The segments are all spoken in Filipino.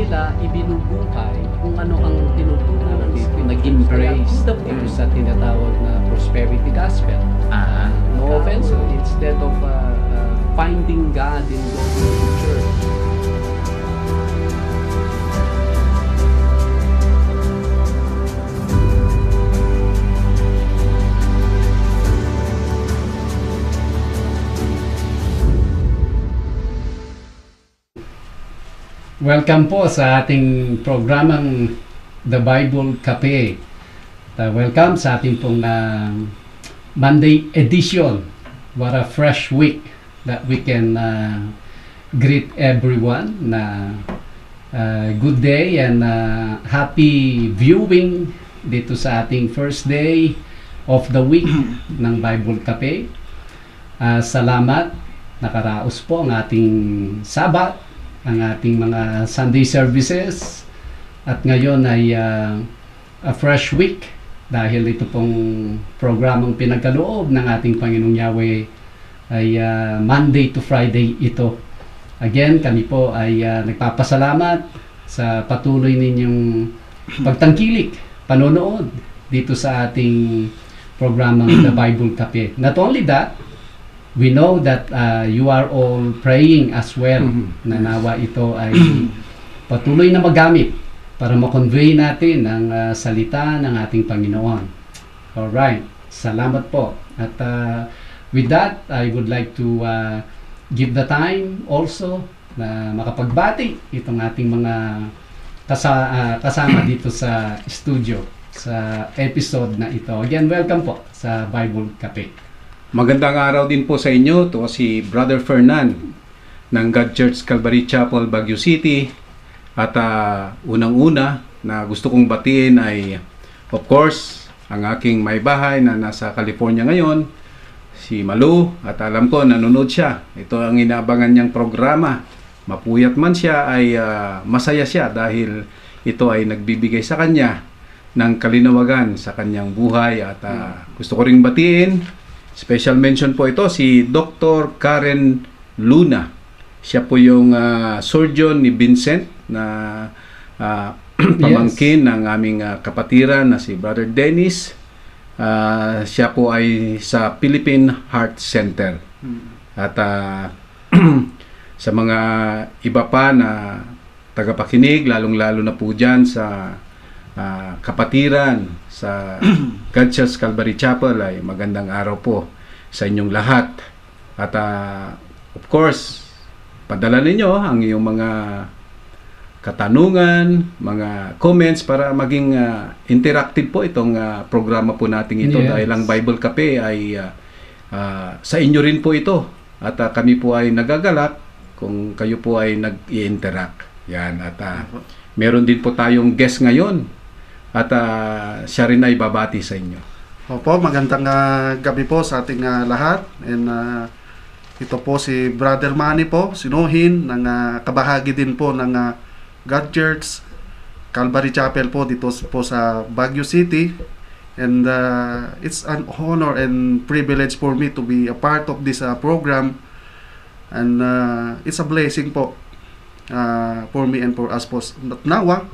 nila ibinubuhay kung ano ang tinutunan dito, nag-embrace dito sa tinatawag na prosperity gospel. No offense, instead of finding God in going to church. Welcome po sa ating programang The Bible Kape. Welcome sa ating pong Monday edition. What a fresh week that we can greet everyone na good day and happy viewing dito sa ating first day of the week ng Bible Kape. Salamat, nakaraos po ang ating Sabat, ang ating mga Sunday services, at ngayon ay a fresh week dahil ito pong programang pinagkaloob ng ating Panginoong Yahweh ay Monday to Friday ito. Again, kami po ay nagpapasalamat sa patuloy ninyong pagtangkilik, panonood dito sa ating programang The Bible Cafe. Not only that, we know that you are all praying as well na nawa ito ay patuloy na magamit para ma-convey natin ang salita ng ating Panginoon. Alright, salamat po. At with that, I would like to give the time also na makapagbati itong ating mga kasama dito sa studio sa episode na ito. Again, welcome po sa Bible Cafe. Magandang araw din po sa inyo. Ito si Brother Fernan ng God Church Calvary Chapel, Baguio City. At unang-una na gusto kong batiin ay, of course, ang aking may bahay na nasa California ngayon, si Malu. At alam ko, nanonood siya. Ito ang inaabangan niyang programa. Mapuyat man siya, ay masaya siya dahil ito ay nagbibigay sa kanya ng kalinawagan sa kanyang buhay. At gusto ko ring batiin, special mention po ito si Dr. Karen Luna. Siya po yung surgeon ni Vincent na pamangkin ng aming kapatiran na si Brother Dennis. Siya po ay sa Philippine Heart Center. At sa mga iba pa na tagapakinig, lalong-lalo na po dyan sa kapatiran sa God Church Calvary Chapel, ay magandang araw po sa inyong lahat. At of course, padala ninyo ang iyong mga katanungan, mga comments para maging interactive po itong programa po natin ito. Yes. Dahil ang Bible Cafe ay sa inyo rin po ito. At kami po ay nagagalak kung kayo po ay nag-i-interact. Yan. At meron din po tayong guest ngayon. At siya rin ay babati sa inyo. Opo, magandang gabi po sa ating lahat. And ito po si Brother Manny po, sinuhin ng kabahagi din po ng God Church Calvary Chapel po dito po sa Baguio City. And it's an honor and privilege for me to be a part of this program. And it's a blessing po for me and for us po. Nawa,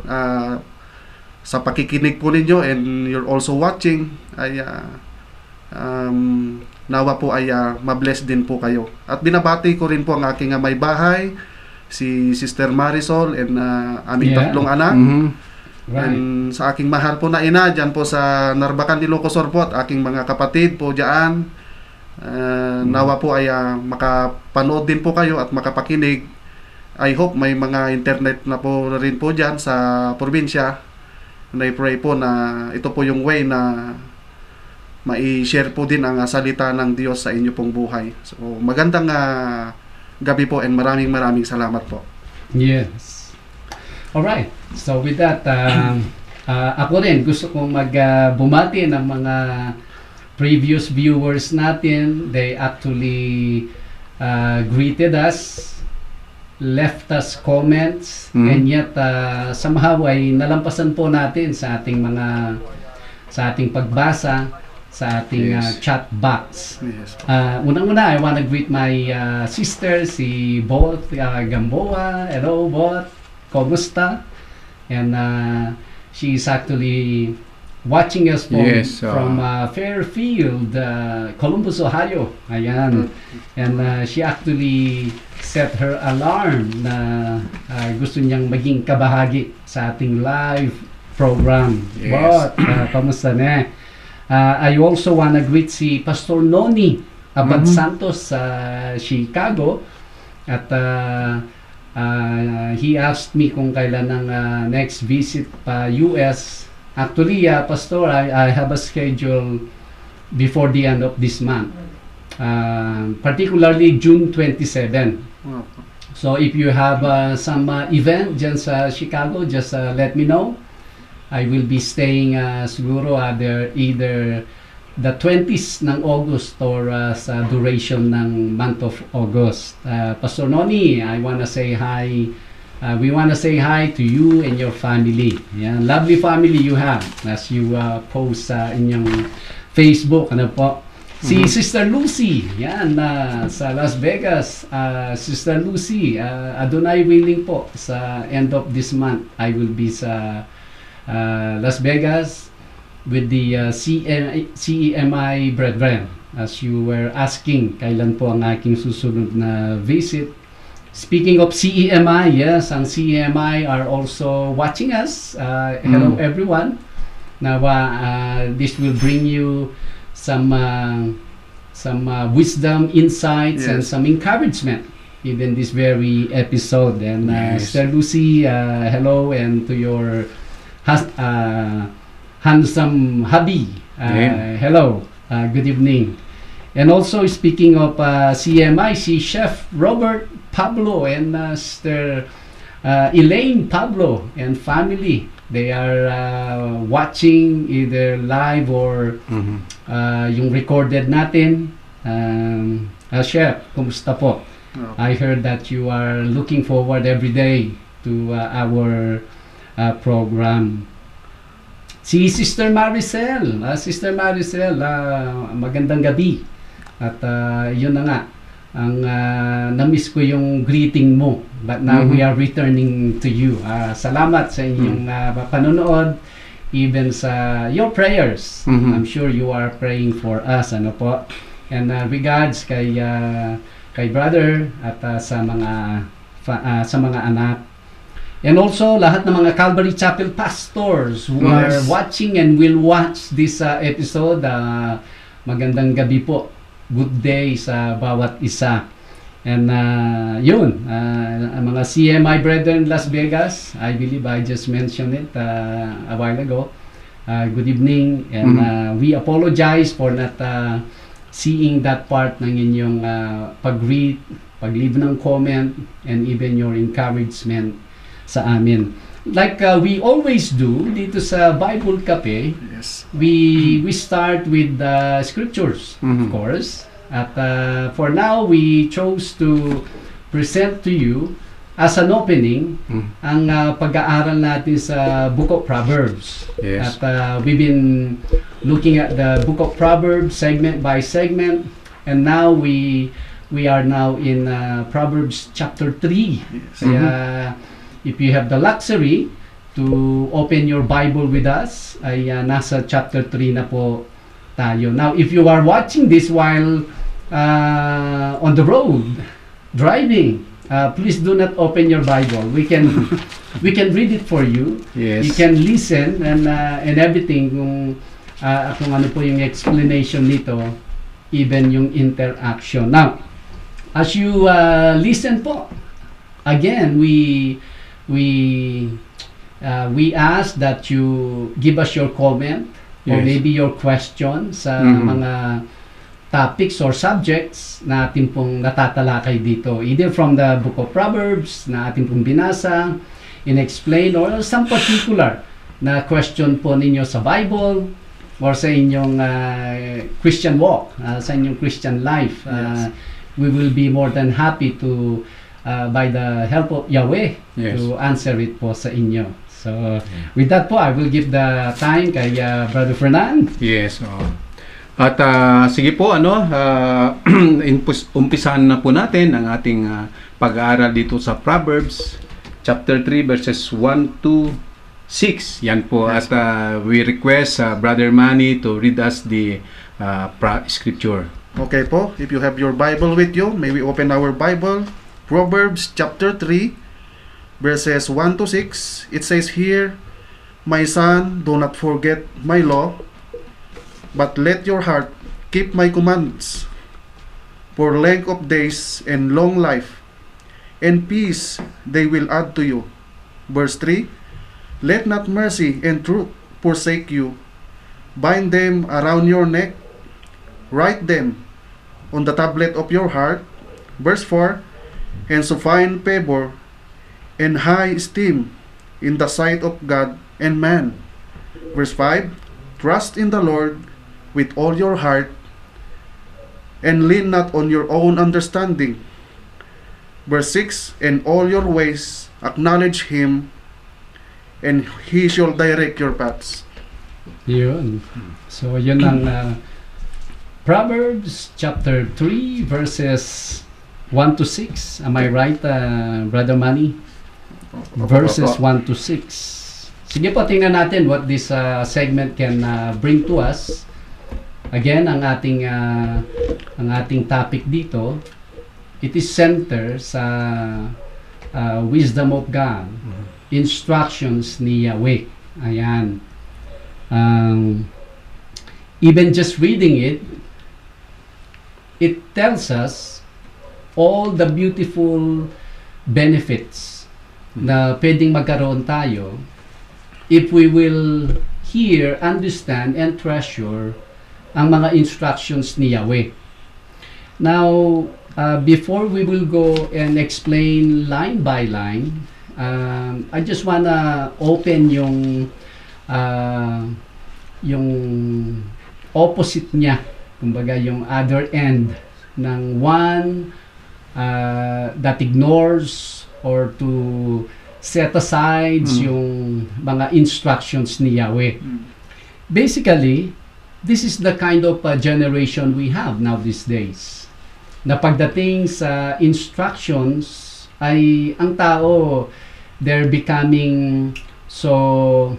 sa pakikinig po ninyo and you're also watching ay nawa po ay mabless din po kayo. At binabati ko rin po ang aking may bahay, si Sister Marisol and aming tatlong anak. Right. And sa aking mahal po na ina dyan po sa Narbacan, Ilocos Sur po, at aking mga kapatid po dyan. Nawa po ay makapanood din po kayo at makapakinig. I hope may mga internet na po rin po dyan sa probinsya. And I pray po na ito po yung way na mai-share po din ang salita ng Diyos sa inyo pong buhay. So magandang gabi po and maraming salamat po. Yes. Alright. So with that, ako rin gusto kong bumati ng mga previous viewers natin. They actually greeted us, left us comments, and yet somehow ay nalampasan po natin sa ating pagbasa sa ating chat box. Yes. Unang-una, I want to greet my sister, si Bot Gamboa. Hello, Bot. Komusta? And she is actually watching us from Fairfield, Columbus, Ohio. Ayan. And she actually set her alarm na gusto niyang maging kabahagi sa ating live program. Yes. Kamusta na? I also wanna greet si Pastor Noni Abad Santos sa Chicago. At he asked me kung kailan ang next visit pa US. Actually, Pastor, I have a schedule before the end of this month. Particularly June 27. So if you have some event dyan sa Chicago, just let me know. I will be staying siguro either the 20s ng August or sa duration ng month of August. Pastor Noni, I wanna say hi. We wanna say hi to you and your family. Yan, lovely family you have as you post sa inyong Facebook. Ano po? Si Sister Lucy, yan, sa Las Vegas. Sister Lucy, Adonai willing po, sa end of this month, I will be sa Las Vegas with the CEMI brethren. As you were asking, kailan po ang aking susunod na visit. Speaking of CEMI, yes, ang CEMI are also watching us. Hello everyone. Now, this will bring you some wisdom, insights, and some encouragement even this very episode. And Sister Lucy, hello, and to your handsome hubby, hello, good evening. And also speaking of CMI, si Chef Robert Pablo and Sister Elaine Pablo and family, they are watching either live or yung recorded natin. Chef, kumusta po? I heard that you are looking forward every day to our program. Si Sister Maricel, magandang gabi. At yun na nga, ang na-miss ko yung greeting mo. But now we are returning to you. Salamat sa inyong panonood, even sa your prayers. I'm sure you are praying for us. Ano po? And regards kay brother at sa mga anak. And also lahat ng mga Calvary Chapel pastors who are watching and will watch this episode. Magandang gabi po. Good day sa bawat isa. And yun, ang mga CMI brethren in Las Vegas, I believe I just mentioned it a while ago. Good evening, and we apologize for not seeing that part ng inyong pag-read, pag-leave ng comment, and even your encouragement sa amin. Like we always do dito sa Bible Kape, we start with the scriptures, of course. At for now, we chose to present to you as an opening ang pag-aaral natin sa Book of Proverbs. At we've been looking at the Book of Proverbs segment by segment, and now we are now in Proverbs chapter 3. Kaya if you have the luxury to open your Bible with us, ay nasa chapter 3 na po tayo. Now, if you are watching this while on the road, driving, please do not open your Bible. We can read it for you. You can listen and everything kung ano po yung explanation nito, even yung interaction. Now, as you listen po, again, we ask that you give us your comment or maybe your question sa mga topics or subjects na atin pong natatalakay dito, either from the Book of Proverbs na atin pong binasa, in-explain, or some particular na question po ninyo sa Bible or sa inyong Christian walk, sa inyong Christian life. We will be more than happy to by the help of Yahweh to answer it po sa inyo. So with that po, I will give the time kay Brother Fernan. At sige po, umpisahan na po natin ang ating pag-aaral dito sa Proverbs. chapter 3 verses 1 to 6. Yan po. Yes, At we request Brother Manny to read us the scripture. Okay po, if you have your Bible with you, may we open our Bible. Proverbs chapter 3, verses 1 to 6. It says here, "My son, do not forget my law, but let your heart keep my commands. For length of days and long life, and peace they will add to you." Verse 3, "Let not mercy and truth forsake you. Bind them around your neck. Write them on the tablet of your heart." Verse 4, "And so find favor and high esteem in the sight of God and man." Verse 5, "Trust in the Lord with all your heart, and lean not on your own understanding." Verse 6, "In all your ways acknowledge Him, and He shall direct your paths." Yun. So, yun ang Proverbs chapter 3 verses 1 to 6. Am I right, Brother Manny? Verses 1 to 6. Sige po, tingnan natin what this segment can bring to us. Again, ang ating topic dito, it is center sa wisdom of God, instructions ni Yahweh. Ayan. Even just reading it, it tells us all the beautiful benefits na pwedeng magkaroon tayo if we will hear, understand, and treasure ang mga instructions ni Yahweh. Now, before we will go and explain line by line, I just wanna open yung opposite niya, kumbaga yung other end ng one that ignores or to set aside yung mga instructions ni Yahweh. Basically, this is the kind of generation we have now these days. Na pagdating sa instructions ay ang tao, they're becoming so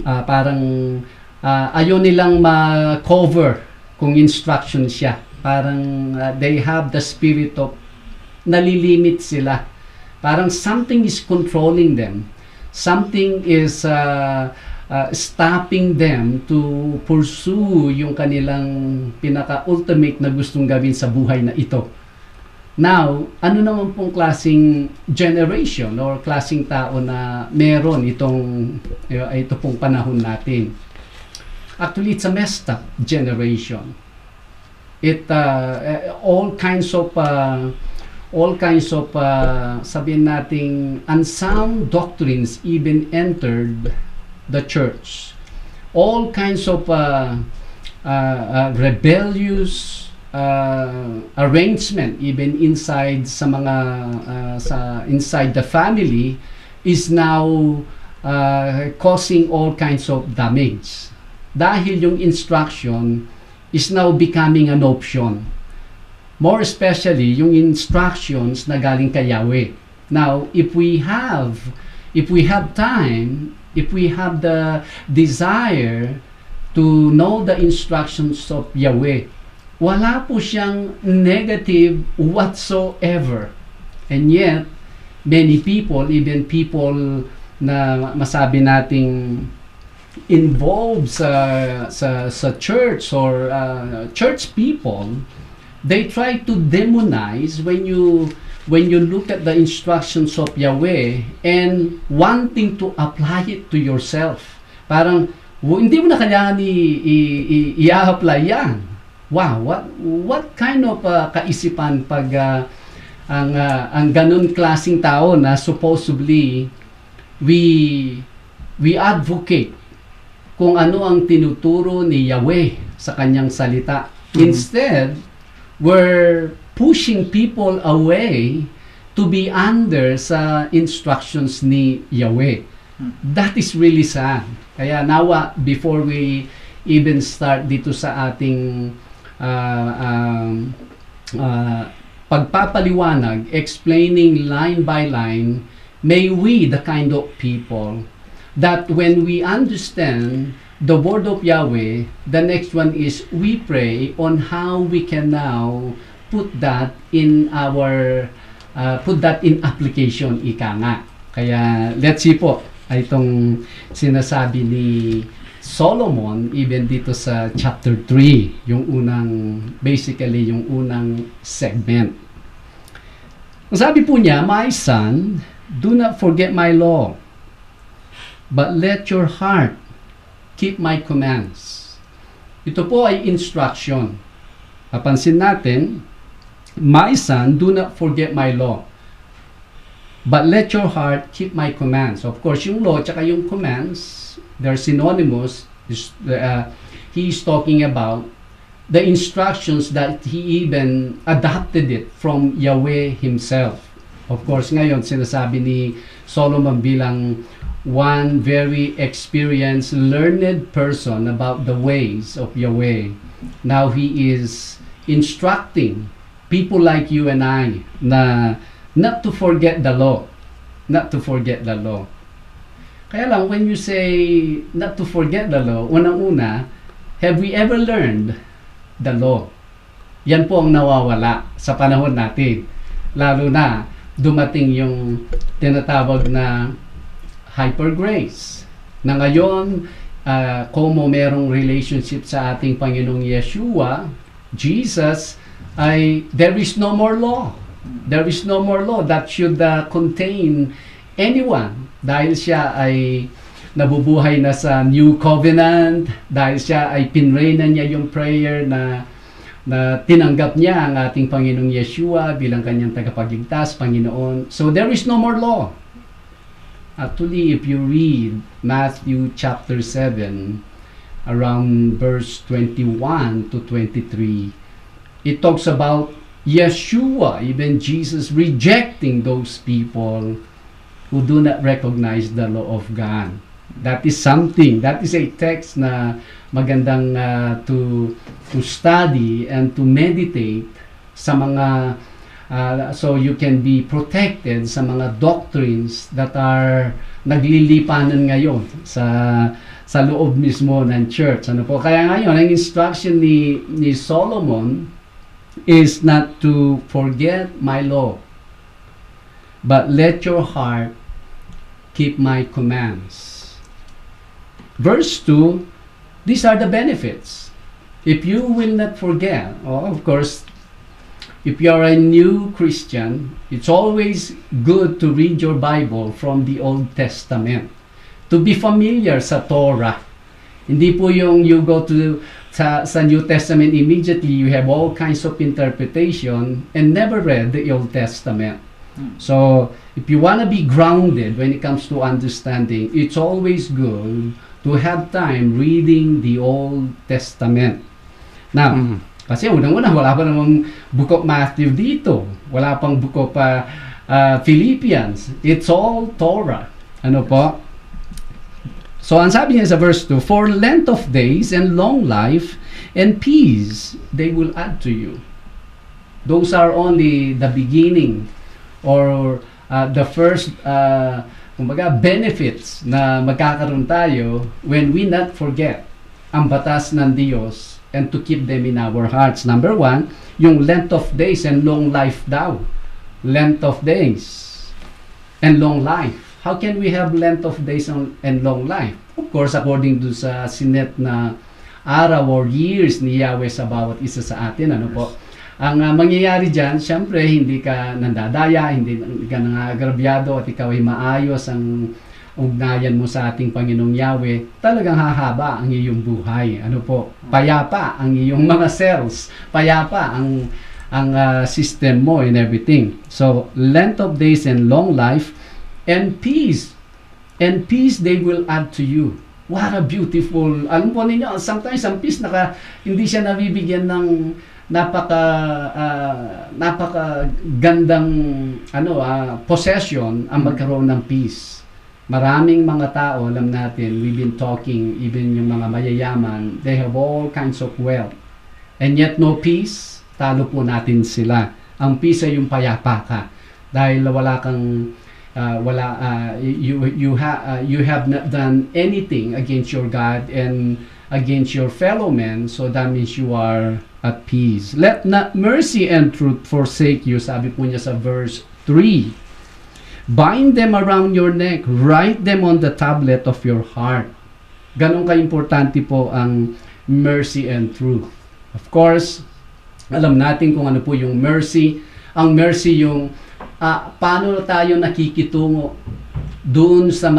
parang ayaw nilang ma-cover kung instruction siya. Parang they have the spirit of nalilimit sila. Parang something is controlling them. Something is stopping them to pursue yung kanilang pinaka-ultimate na gustong gawin sa buhay na ito. Now, ano naman pong klaseng generation or klaseng tao na meron ito pong panahon natin? Actually, it's a messed up generation. All kinds of sabihin nating unsound doctrines even entered the church. All kinds of rebellious arrangement even inside inside the family is now causing all kinds of damage. Dahil yung instruction is now becoming an option. More especially yung instructions na galing kay Yahweh. Now, if we have time, if we have the desire to know the instructions of Yahweh, wala po siyang negative whatsoever. And yet, many people, even people na masabi nating involved sa church or church people, they try to demonize when you look at the instructions of Yahweh and wanting to apply it to yourself. Parang hindi mo na kailangan i-apply yan. Wow, what kind of kaisipan pag ang ganun klaseng tao na supposedly we advocate kung ano ang tinuturo ni Yahweh sa kanyang salita. Instead, we're pushing people away to be under sa instructions ni Yahweh. That is really sad. Kaya nawa, before we even start dito sa ating pagpapaliwanag, explaining line by line may we the kind of people that when we understand the word of Yahweh, the next one is we pray on how we can now put that in application, ika nga. Kaya let's see po itong sinasabi ni Solomon even dito sa chapter 3, yung unang segment. Ang sabi po niya, "My son, do not forget my law, but let your heart keep my commands." Ito po ay instruction. Papansin natin, "My son, do not forget my law, but let your heart keep my commands." Of course, yung law at yung commands, they're synonymous. He is talking about the instructions that he even adopted it from Yahweh himself. Of course, ngayon, sinasabi ni Solomon bilang one very experienced, learned person about the ways of Yahweh. Now he is instructing people like you and I na not to forget the law. Not to forget the law. Kaya lang, when you say not to forget the law, unang-una, have we ever learned the law? Yan po ang nawawala sa panahon natin. Lalo na, dumating yung tinatawag na hyper grace. Na ngayon, kung merong relationship sa ating Panginoong Yeshua, Jesus, there is no more law. There is no more law that should contain anyone. Dahil siya ay nabubuhay na sa New Covenant, dahil siya ay pinrainan niya yung prayer na tinanggap niya ang ating Panginoong Yeshua bilang kanyang tagapagligtas, Panginoon. So there is no more law. Actually, if you read Matthew chapter 7, around verse 21 to 23, it talks about Yeshua, even Jesus, rejecting those people who do not recognize the law of God. That is something, that is a text na magandang to study and to meditate sa mga so you can be protected sa mga doctrines that are naglilipanan ngayon sa loob mismo ng church. Ano po? Kaya ngayon, ang instruction ni Solomon is not to forget my law, but let your heart keep my commands. Verse 2, these are the benefits. If you will not forget, of course, if you are a new Christian, it's always good to read your Bible from the Old Testament. To be familiar sa Torah. Hindi po yung you go to sa New Testament immediately, you have all kinds of interpretation and never read the Old Testament. So, if you want to be grounded when it comes to understanding, it's always good to have time reading the Old Testament. Now, kasi unang-una, wala pa namang book of Matthew dito. Wala pang book of Philippians. It's all Torah. Ano po? So, ang sabi niya sa verse 2, "For length of days and long life and peace they will add to you." Those are only the beginning or the first benefits na magkakaroon tayo when we not forget ang batas ng Diyos and to keep them in our hearts. Number 1, yung length of days and long life daw. Length of days and long life. How can we have length of days and long life? Of course, according to sa sinet na araw or years ni Yahweh sa bawat isa sa atin. Ano po? Ang mangyayari dyan, syempre, hindi ka nandadaya, hindi ka nangagrabyado at ikaw ay maayos ang ugnayan mo sa ating Panginoong Yahweh, talagang hahaba ang iyong buhay. Ano po? Payapa ang iyong mga cells. Payapa ang system mo and everything. So, length of days and long life and peace. And peace they will add to you. What a beautiful, alam po ninyo, sometimes ang peace hindi siya nabibigyan ng napaka gandang possession ang magkaroon ng peace. Maraming mga tao, alam natin, we've been talking, even yung mga mayayaman, they have all kinds of wealth. And yet no peace, talo po natin sila. Ang peace ay yung payapa ka. Dahil wala kang you have not done anything against your God and against your fellow men, so that means you are at peace. Let not mercy and truth forsake you, sabi po niya sa verse 3. Bind them around your neck, write them on the tablet of your heart. Ganon ka-importante po ang mercy and truth. Of course, alam natin kung ano po yung mercy. Ang mercy yung paano tayo nakikitungo doon sa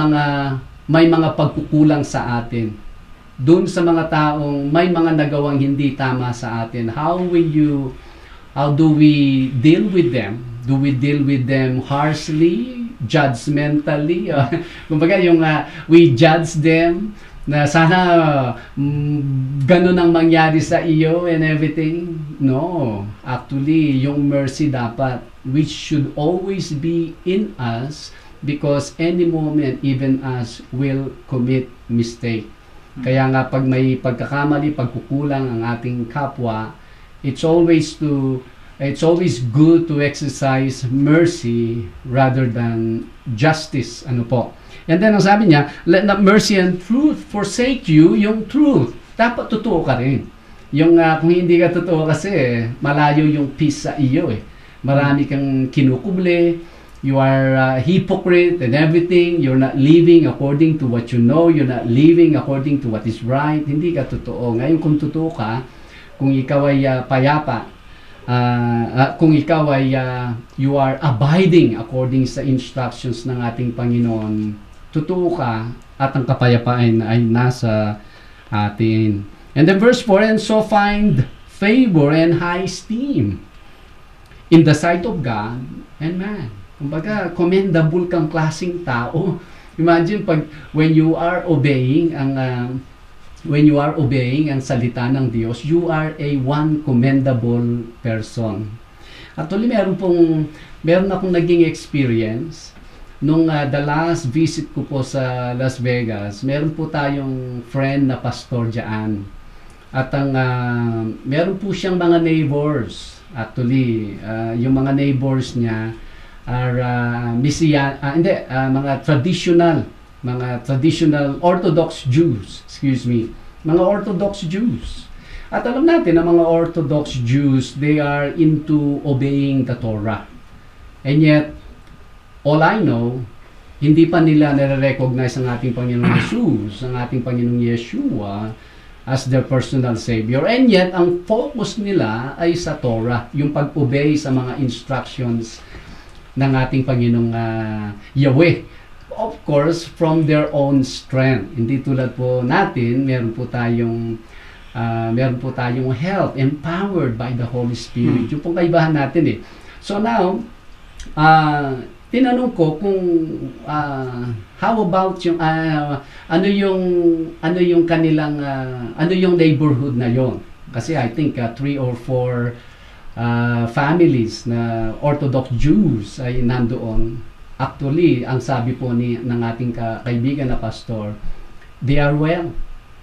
may mga pagkukulang sa atin. Doon sa mga taong may mga nagawang hindi tama sa atin. How do we deal with them? Do we deal with them harshly, judgmentally? Kumbaga we judge them na sana ganun ang mangyari sa iyo and everything. No, actually yung mercy dapat, which should always be in us, because any moment even us will commit mistake. Kaya nga pag may pagkakamali, pagkukulang ang ating kapwa, it's always good to exercise mercy rather than justice. Ano po? And then ang sabi niya, let not mercy and truth forsake you. Yung truth, dapat totoo ka rin. Yung kung hindi ka totoo kasi, malayo yung peace sa iyo eh. Marami kang kinukuble, you are hypocrite and everything. You're not living according to what you know. You're not living according to what is right. Hindi ka totoo. Ngayon kung totoo ka, kung ikaw ay payapa, kung ikaw ay you are abiding according sa instructions ng ating Panginoon, totoo ka at ang kapayapaan ay nasa atin. And then verse 4, and so find favor and high esteem in the sight of God and man. Kumbaga, commendable kang klaseng tao. Imagine when you are obeying ang salita ng Diyos, you are one commendable person. Actually, meron akong naging experience nung the last visit ko po sa Las Vegas. Meron po tayong friend na pastor diyan. At meron po siyang mga neighbors. Actually, yung mga neighbors niya are mga traditional Orthodox Jews, mga Orthodox Jews. At alam natin na mga Orthodox Jews, they are into obeying the Torah. And yet, all I know, hindi pa nila nare-recognize ang ating Panginoong Jesus, ang ating Panginoong Yeshua as their personal Savior. And yet, ang focus nila ay sa Torah, yung pag-obey sa mga instructions ng ating Panginoong Yahweh. Of course, from their own strength. Hindi tulad po natin, meron po tayong help, empowered by the Holy Spirit. Yung pong kaibahan natin eh. So now, tinanong ko kung how about yung ano yung kanilang ano yung neighborhood na yon. Kasi I think 3 or 4 families na Orthodox Jews ay nandoon. Actually, ang sabi po ng ating kaibigan na pastor, they are well.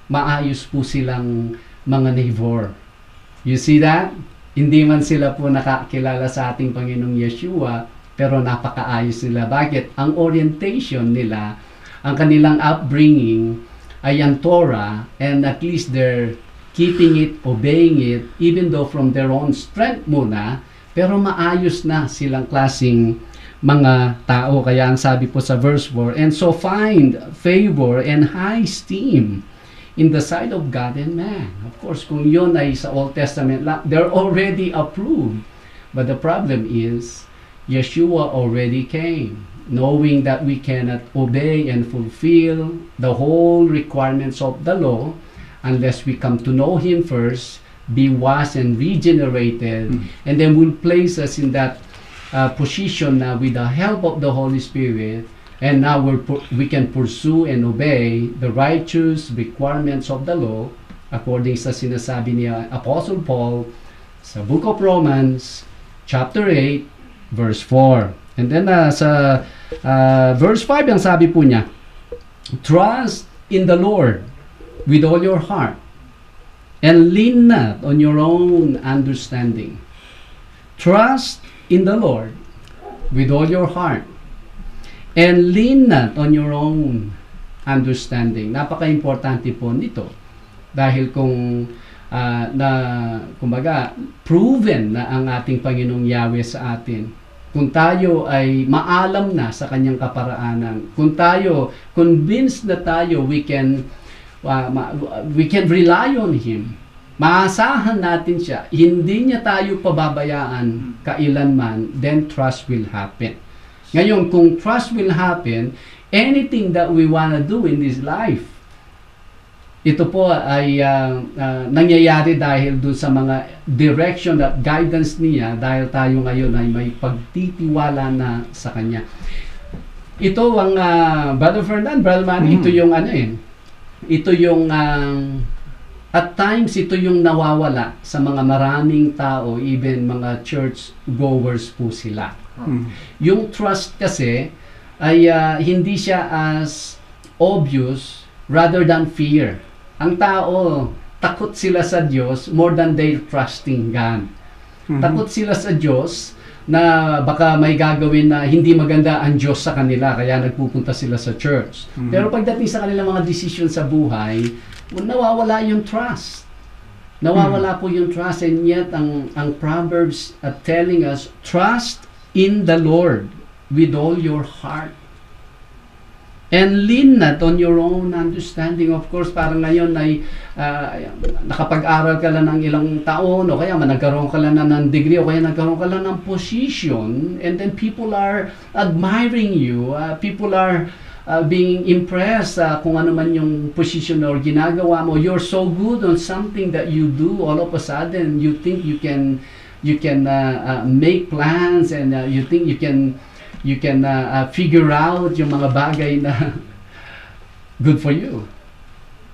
Maayos po silang mga neighbor. You see that? Hindi man sila po nakakilala sa ating Panginoong Yeshua, pero napakaayos sila. Bakit? Ang orientation nila, ang kanilang upbringing ay ang Torah, and at least they're keeping it, obeying it, even though from their own strength muna, pero maayos na silang klaseng mga tao. Kaya ang sabi po sa verse 4, and so find favor and high esteem in the sight of God and man. Of course, kung yun ay sa Old Testament, they're already approved. But the problem is, Yeshua already came, knowing that we cannot obey and fulfill the whole requirements of the law unless we come to know Him first, be washed and regenerated, and then will place us in that position with the help of the Holy Spirit, and now we can pursue and obey the righteous requirements of the law according sa sinasabi ni Apostle Paul sa Book of Romans, chapter 8, verse 4. And then sa verse 5, ang sabi po niya, trust in the Lord with all your heart, and lean not on your own understanding. Trust in the Lord with all your heart, And lean not on your own understanding. Napaka-importante po nito. Dahil kung kumbaga, proven na ang ating Panginoong Yahweh sa atin. Kung tayo ay maalam na sa kanyang kaparaanan, kung tayo convinced na tayo we can rely on Him, maasahan natin siya, hindi niya tayo pababayaan kailanman, then trust will happen. Ngayon, kung trust will happen, anything that we wanna do in this life, ito po ay nangyayari dahil dun sa mga direction at guidance niya, dahil tayo ngayon ay may pagtitiwala na sa Kanya. Ito ang Brother Fernan, Brother Manny, ito yung ito yung at times ito yung nawawala sa mga maraming tao, even mga church goers po sila. Yung trust kasi ay hindi siya as obvious rather than fear. Ang tao, takot sila sa Diyos more than they trusting God. Takot sila sa Diyos na baka may gagawin na hindi maganda ang Diyos sa kanila, kaya nagpupunta sila sa church. Pero pagdating sa kanilang mga decision sa buhay, nawawala yung trust. Nawawala po yung trust, and yet ang Proverbs telling us, trust in the Lord with all your heart. And lean not on your own understanding. Of course, parang ngayon ay nakapag-aral ka lang ng ilang taon, o kaya nagkaroon ka lang ng degree, o kaya nagkaroon ka lang ng position, and then people are admiring you, people are being impressed kung ano man yung position or ginagawa mo. You're so good on something that you do, all of a sudden you think you can make plans, and you think you can figure out yung mga bagay na good for you.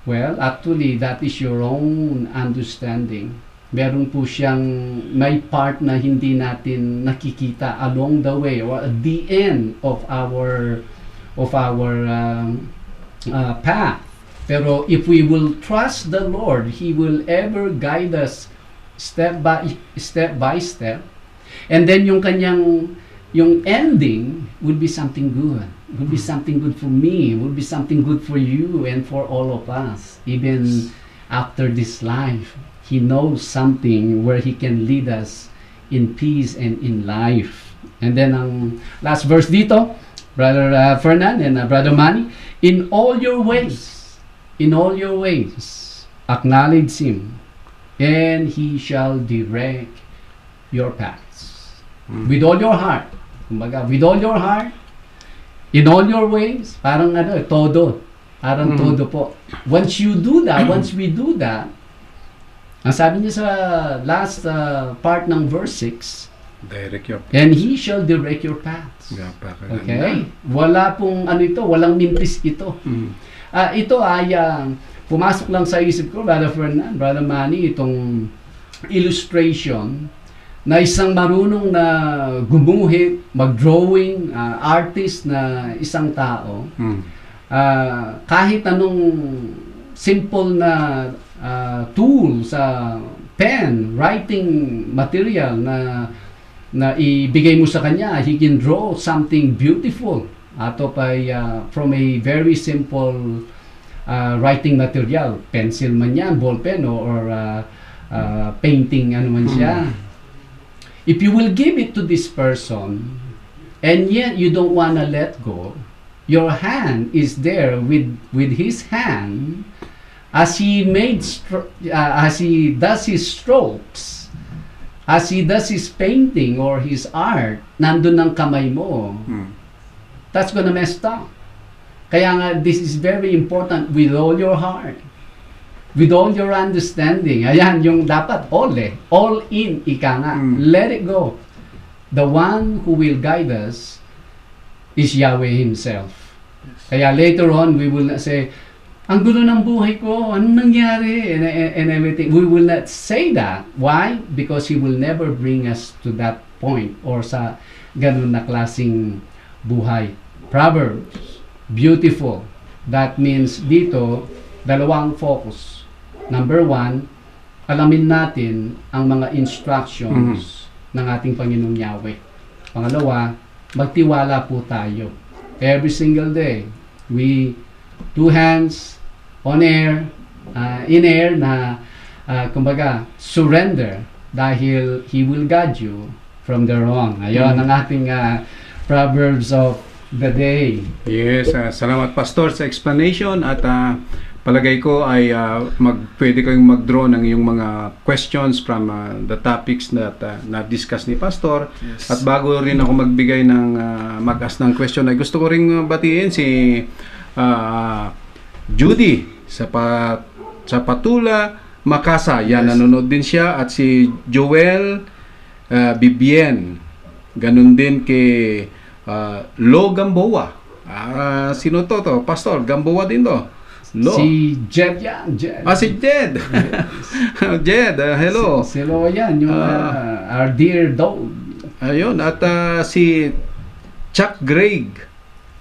Well, actually, that is your own understanding. Meron po siyang may part na hindi natin nakikita along the way or at the end of our path. Pero if we will trust the Lord, He will ever guide us step by step. And then yung ending would be something good. Would be something good for me. Would be something good for you and for all of us. Even after this life, He knows something where He can lead us in peace and in life. And then ang last verse dito, Brother Fernan and Brother Manny, in all your ways, acknowledge Him, and He shall direct your paths. With all your heart. Kumbaga, with all your heart, in all your ways, parang todo. Parang todo po. Once you do that, once we do that, ang sabi niya sa last part ng verse 6, direct your paths. And He shall direct your paths. Okay? Wala pong walang mintis ito. Ito ay pumasok lang sa isip ko, Brother Fernan, Brother Manny, itong illustration na isang marunong na gumuhit, mag-drawing, artist na isang tao, kahit anong simple na tool sa pen, writing material na ibigay mo sa kanya, he can draw something beautiful from a very simple writing material, pencil man yan, ball pen, or painting, ano man siya. If you will give it to this person, and yet you don't want to let go, your hand is there with his hand, as he does his strokes, as he does his painting or his art, nandun ang kamay mo. That's gonna mess up. Kaya nga, this is very important with all your heart. With all your understanding. Ayan, yung dapat all in, ika nga. Let it go. The one who will guide us is Yahweh Himself. Kaya later on, we will not say, ang gulo ng buhay ko, anong nangyari, and everything. We will not say that. Why? Because He will never bring us to that point or sa ganun na klaseng buhay. Proverbs, beautiful. That means dito, dalawang focus. Number 1, alamin natin ang mga instructions ng ating Panginoong Yahweh. Pangalawa, magtiwala po tayo every single day. We two hands on air, in air na kumbaga surrender dahil He will guide you from the wrong. Ayun ang ating Proverbs of the day. Yes, salamat Pastor sa explanation at palagay ko ay pwede kayong mag-draw ng yung mga questions from the topics that na-discuss ni Pastor. Yes. At bago rin ako magbigay ng mag-ask ng question, ay gusto ko rin batiin si Judy sa Patula Makasa. Yan, nanonood din siya. At si Joel Bibien. Ganun din kay Lo Gamboa. Sino to? Pastor, Gamboa din to. Lo. Si Jed yan. Jed. Si Jed. Jed, hello. Si Lo yan, yung our dear dog. Ayun, at si Chuck Gregg.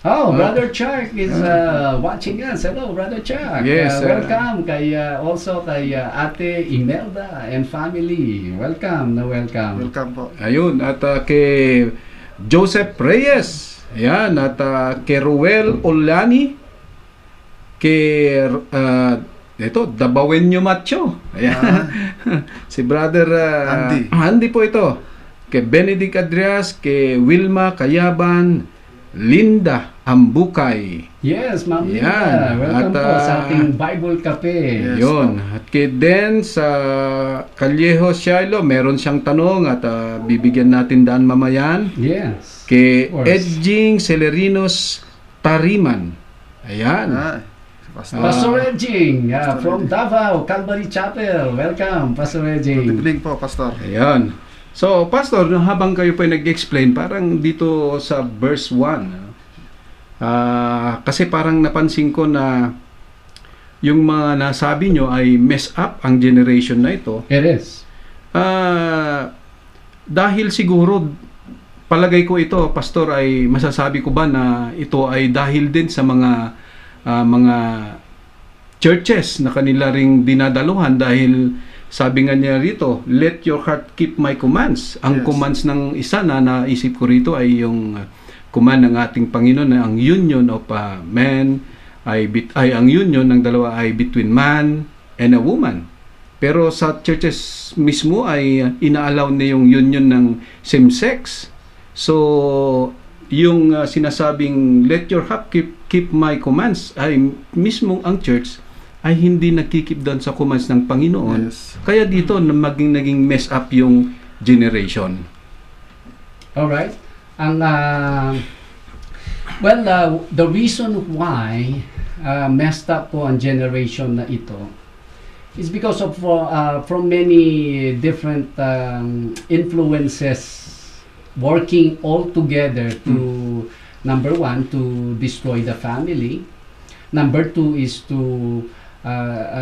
Oh, Brother Chuck is watching us. Hello, Brother Chuck. Yes, welcome kay also kay Ate Imelda and family. Welcome na welcome. Welcome po. Ayun, at kay Joseph Reyes. Ayan, at kay Ruel Olani. Kay ito, Dabawenyo Macho. Ayan. Si Brother Andy po ito. Kay Benedict Adrias, kay Wilma Kayaban, Linda Ambukay. Yes, Ma'am Linda. Yan. Welcome At, po sa ating Bible Cafe. Yes, Yun. At kay Den sa Callejo Shiloh, meron siyang tanong at bibigyan natin daan mamayan. Yes. Kay Of course. Edging Celerinos Tariman. Ayan. Pastor Edging from Davao, Calvary Chapel. Welcome, Pastor Good Edging. evening po, Pastor. Ayan. So, Pastor, habang kayo po nag-explain, parang dito sa verse 1, kasi parang napansin ko na yung mga nasabi nyo ay mess up ang generation na ito. It is. Dahil siguro, palagay ko ito, Pastor, ay masasabi ko ba na ito ay dahil din sa mga churches na kanila ring dinadaluhan dahil sabi nga niya rito, let your heart keep my commands. Ang Yes. commands ng isa na naisip ko rito ay yung command ng ating Panginoon na ang union of man ang union ng dalawa ay between man and a woman. Pero sa churches mismo ay inaalaw na yung union ng same sex. So yung sinasabing let your heart keep my commands ay mismo ang church ay hindi nakikip doon sa commands ng Panginoon. Yes. Kaya dito naging mess up yung generation. Alright. The reason why messed up po ang generation na ito is because of from many different influences working all together to number one, to destroy the family. Number two is to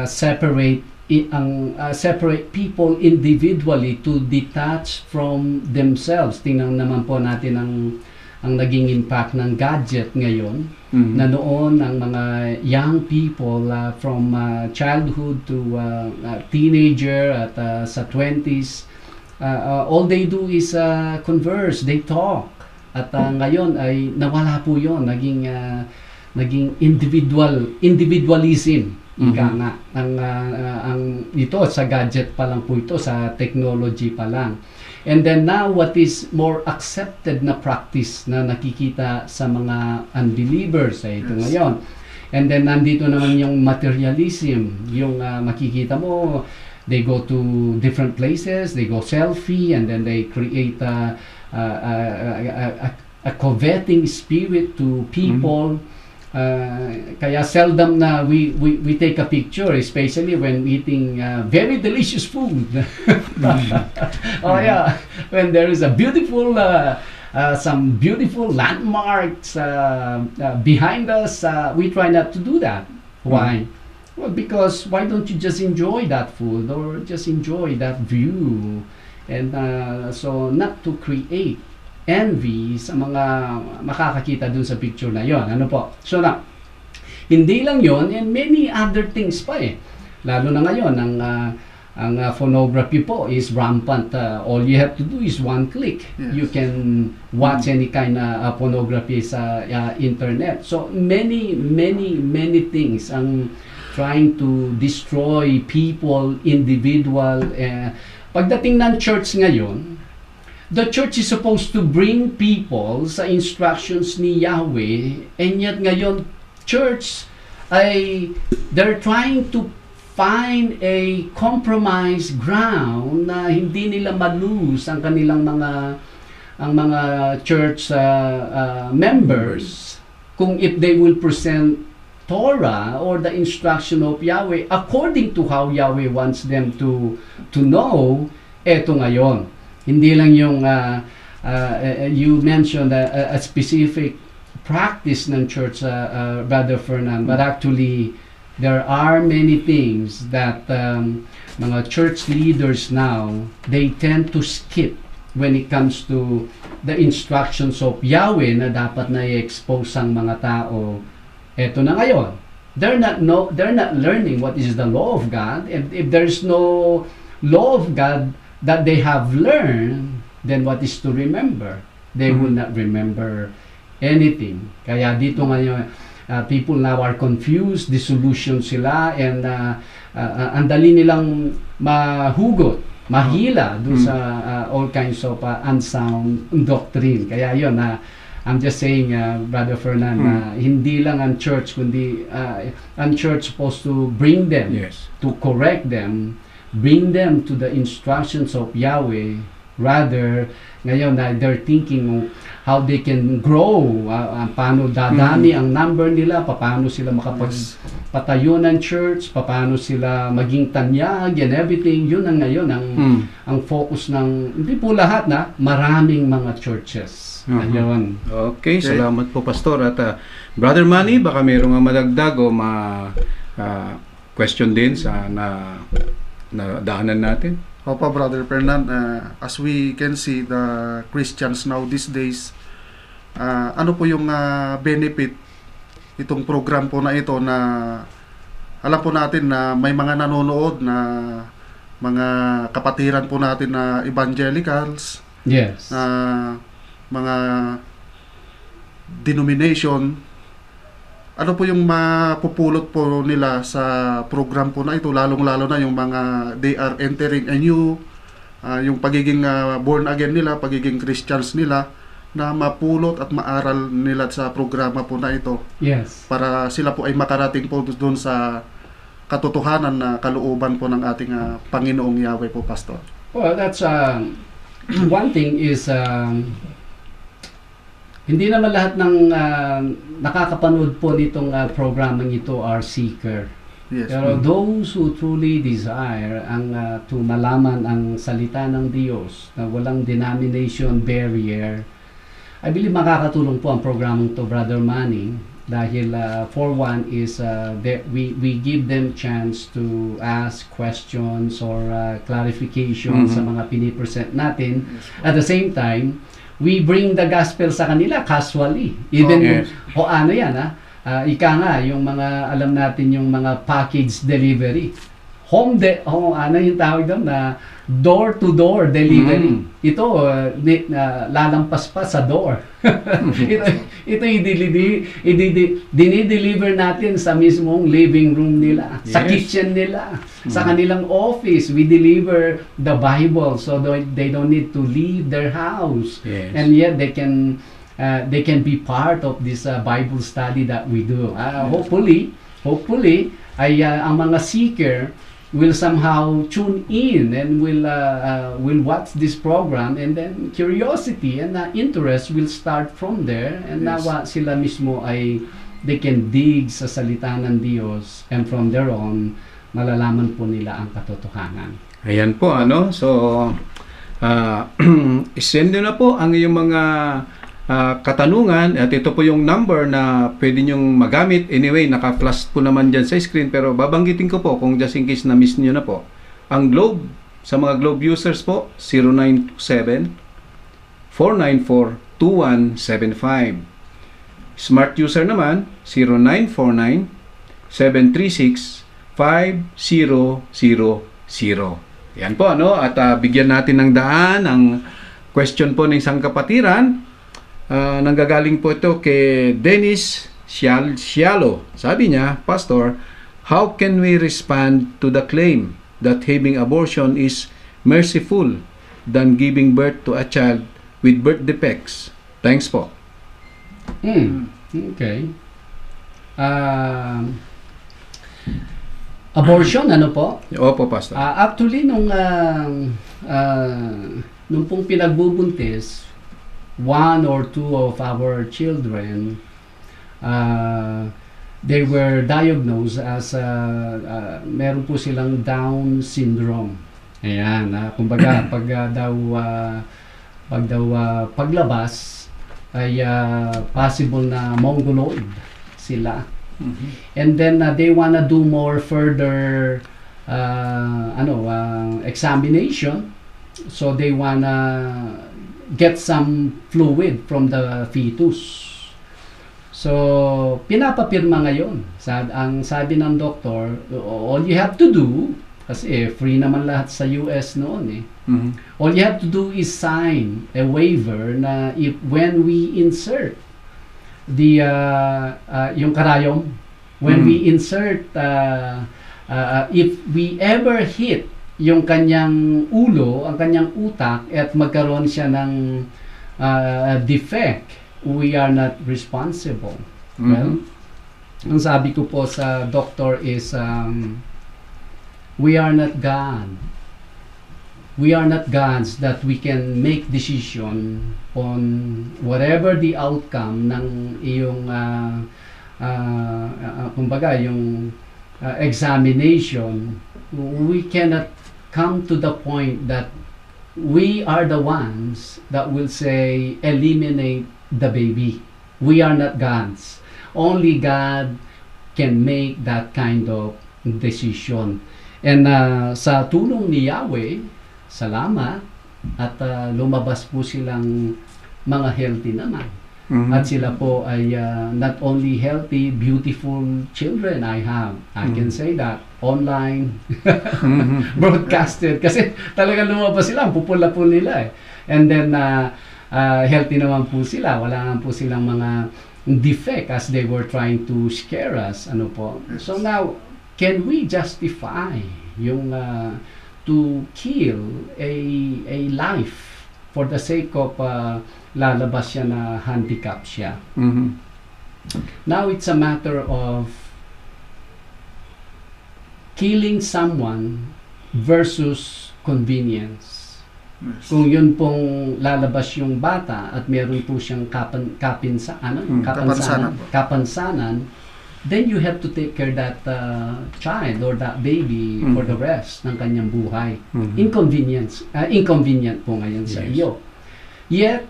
separate people individually, to detach from themselves. Tingnan naman po natin ang naging impact ng gadget ngayon, na noon ang mga young people from childhood to teenager at sa 20s, all they do is converse, they talk. At ngayon ay nawala po 'yon, naging individualism. Ika nga, ang ito sa gadget pa lang po ito, sa technology pa lang. And then now, what is more accepted na practice na nakikita sa mga unbelievers ay ito ngayon. And then nandito naman yung materialism, yung makikita mo, they go to different places, they go selfie, and then they create a coveting spirit to people. Kaya seldom na we take a picture, especially when eating very delicious food. Oh yeah, when there is a beautiful some beautiful landmarks behind us, we try not to do that. Why? Well, because why don't you just enjoy that food or just enjoy that view, and so not to create envy sa mga makakakita dun sa picture na yon. Ano po? So na, hindi lang yon, and many other things pa eh. Lalo na ngayon, ang ang phonography po is rampant. All you have to do is one click. Yes. You can watch any kind of pornography sa internet. So many things ang trying to destroy people, individual. Pagdating ng church ngayon, the church is supposed to bring people sa instructions ni Yahweh, and yet ngayon church they're trying to find a compromise ground na hindi nila malose ang kanilang mga church members kung if they will present Torah or the instruction of Yahweh according to how Yahweh wants them to know. Eto ngayon, hindi lang yung you mentioned a specific practice ng church, Brother Fernan, but actually there are many things that mga church leaders now, they tend to skip when it comes to the instructions of Yahweh na dapat na i-expose ang mga tao. Eto na ngayon. They're not learning what is the law of God. If there's no law of God that they have learned, then what is to remember? They will not remember anything. Kaya dito ngayon, people now are confused, disillusioned sila, and ang dali nilang mahugot, mahila doon sa all kinds of unsound doctrine. Kaya yun, I'm just saying, Brother Fernan, hindi lang ang church, kundi ang church supposed to bring them, to correct them, bring them to the instructions of Yahweh. Rather, ngayon they're thinking how they can grow, paano dadami ang number nila, paano sila makapagpatayo ng church, paano sila maging tanyag and everything. Yun ang ngayon ang focus ng, hindi po lahat na, maraming mga churches. Ayun. Okay, salamat po Pastor. At Brother Manny, baka mayroong madagdag o question din sa na daanan natin. Opo, Brother Fernan, as we can see, the Christians now these days, ano po yung benefit itong program po na ito, na alam po natin na may mga nanonood na mga kapatiran po natin na evangelicals, mga denomination. Ano po yung mapupulot po nila sa program po na ito, lalong-lalo na yung mga they are entering a new, yung pagiging born again nila, pagiging Christians nila, na mapulot at maaral nila sa programa po na ito. Para sila po ay makarating po doon sa katotohanan na kalooban po ng ating Panginoong Yahweh po, Pastor. Well, that's one thing is hindi naman lahat ng nakakapanood po nitong programang ito are seeker. Pero those who truly desire to malaman ang salita ng Diyos na walang denomination barrier, I believe makakatulong po ang programang to, Brother Manny, dahil for one is we give them chance to ask questions or clarification sa mga pinipresent natin. At the same time, we bring the gospel sa kanila casually. Even ano yan, ika nga, yung mga, alam natin yung mga package delivery. Ano yung tawag doon na door-to-door delivery. Ito, lalampas pa sa door. ito dinideliver natin sa mismong living room nila, sa kitchen nila, sa kanilang office. We deliver the Bible so they don't need to leave their house. And yet they can be part of this Bible study that we do. Hopefully, ang mga seeker will somehow tune in and will watch this program, and then curiosity and interest will start from there, and nawa sila mismo ay they can dig sa salita ng Diyos, and from there on malalaman po nila ang katotohanan. Ayan po, so isend nyo na po ang iyong mga katanungan, at ito po yung number na pwede nyong magamit. Anyway, naka-flash po naman dyan sa screen, pero babanggitin ko po kung just in case na miss nyo na po. Ang Globe, sa mga Globe users po, 0927-494-2175. Smart user naman, 0949-736-5000. Yan po, ano? At bigyan natin ng daan ang question po ng isang kapatiran. Nanggagaling po ito kay Dennis Cialo. Sabi niya, Pastor, how can we respond to the claim that having abortion is merciful than giving birth to a child with birth defects? Thanks po. Okay. Abortion, ano po? Opo, Pastor. Actually, nung pong pinagbubuntis, one or two of our children, they were diagnosed as meron po silang Down syndrome. Ayan, kumbaga paglabas ay possible na mongoloid sila. And then they wanna do more further examination, so they wanna get some fluid from the fetus. So pinapapirma ngayon. Ang sabi ng doktor, all you have to do, kasi free naman lahat sa US noon all you have to do is sign a waiver na if when we insert the yung karayom, when we insert if we ever hit yung kanyang ulo, ang kanyang utak, at magkaroon siya ng defect, we are not responsible. Well, ang sabi ko po sa doctor is we are not God. We are not gods that we can make decision on whatever the outcome ng iyong kumbaga yung examination. We cannot come to the point that we are the ones that will say eliminate the baby. We are not gods. Only God can make that kind of decision. And sa tulong ni Yahweh, salamat, at lumabas po silang mga healthy naman. At sila po ay not only healthy, beautiful children I have. I can say that online broadcasted, kasi talaga lumabas sila, ang pupula po nila And then healthy naman po sila, wala naman po silang mga defect as they were trying to scare us. Ano po? So now, can we justify yung to kill a life for the sake of lalabas siya na handicap siya? Now it's a matter of killing someone versus convenience. Kung yun pong lalabas yung bata at meron po siyang kapansanan, then you have to take care that child or that baby for the rest ng kanyang buhay. Inconvenient po ngayon sa iyo. Yet,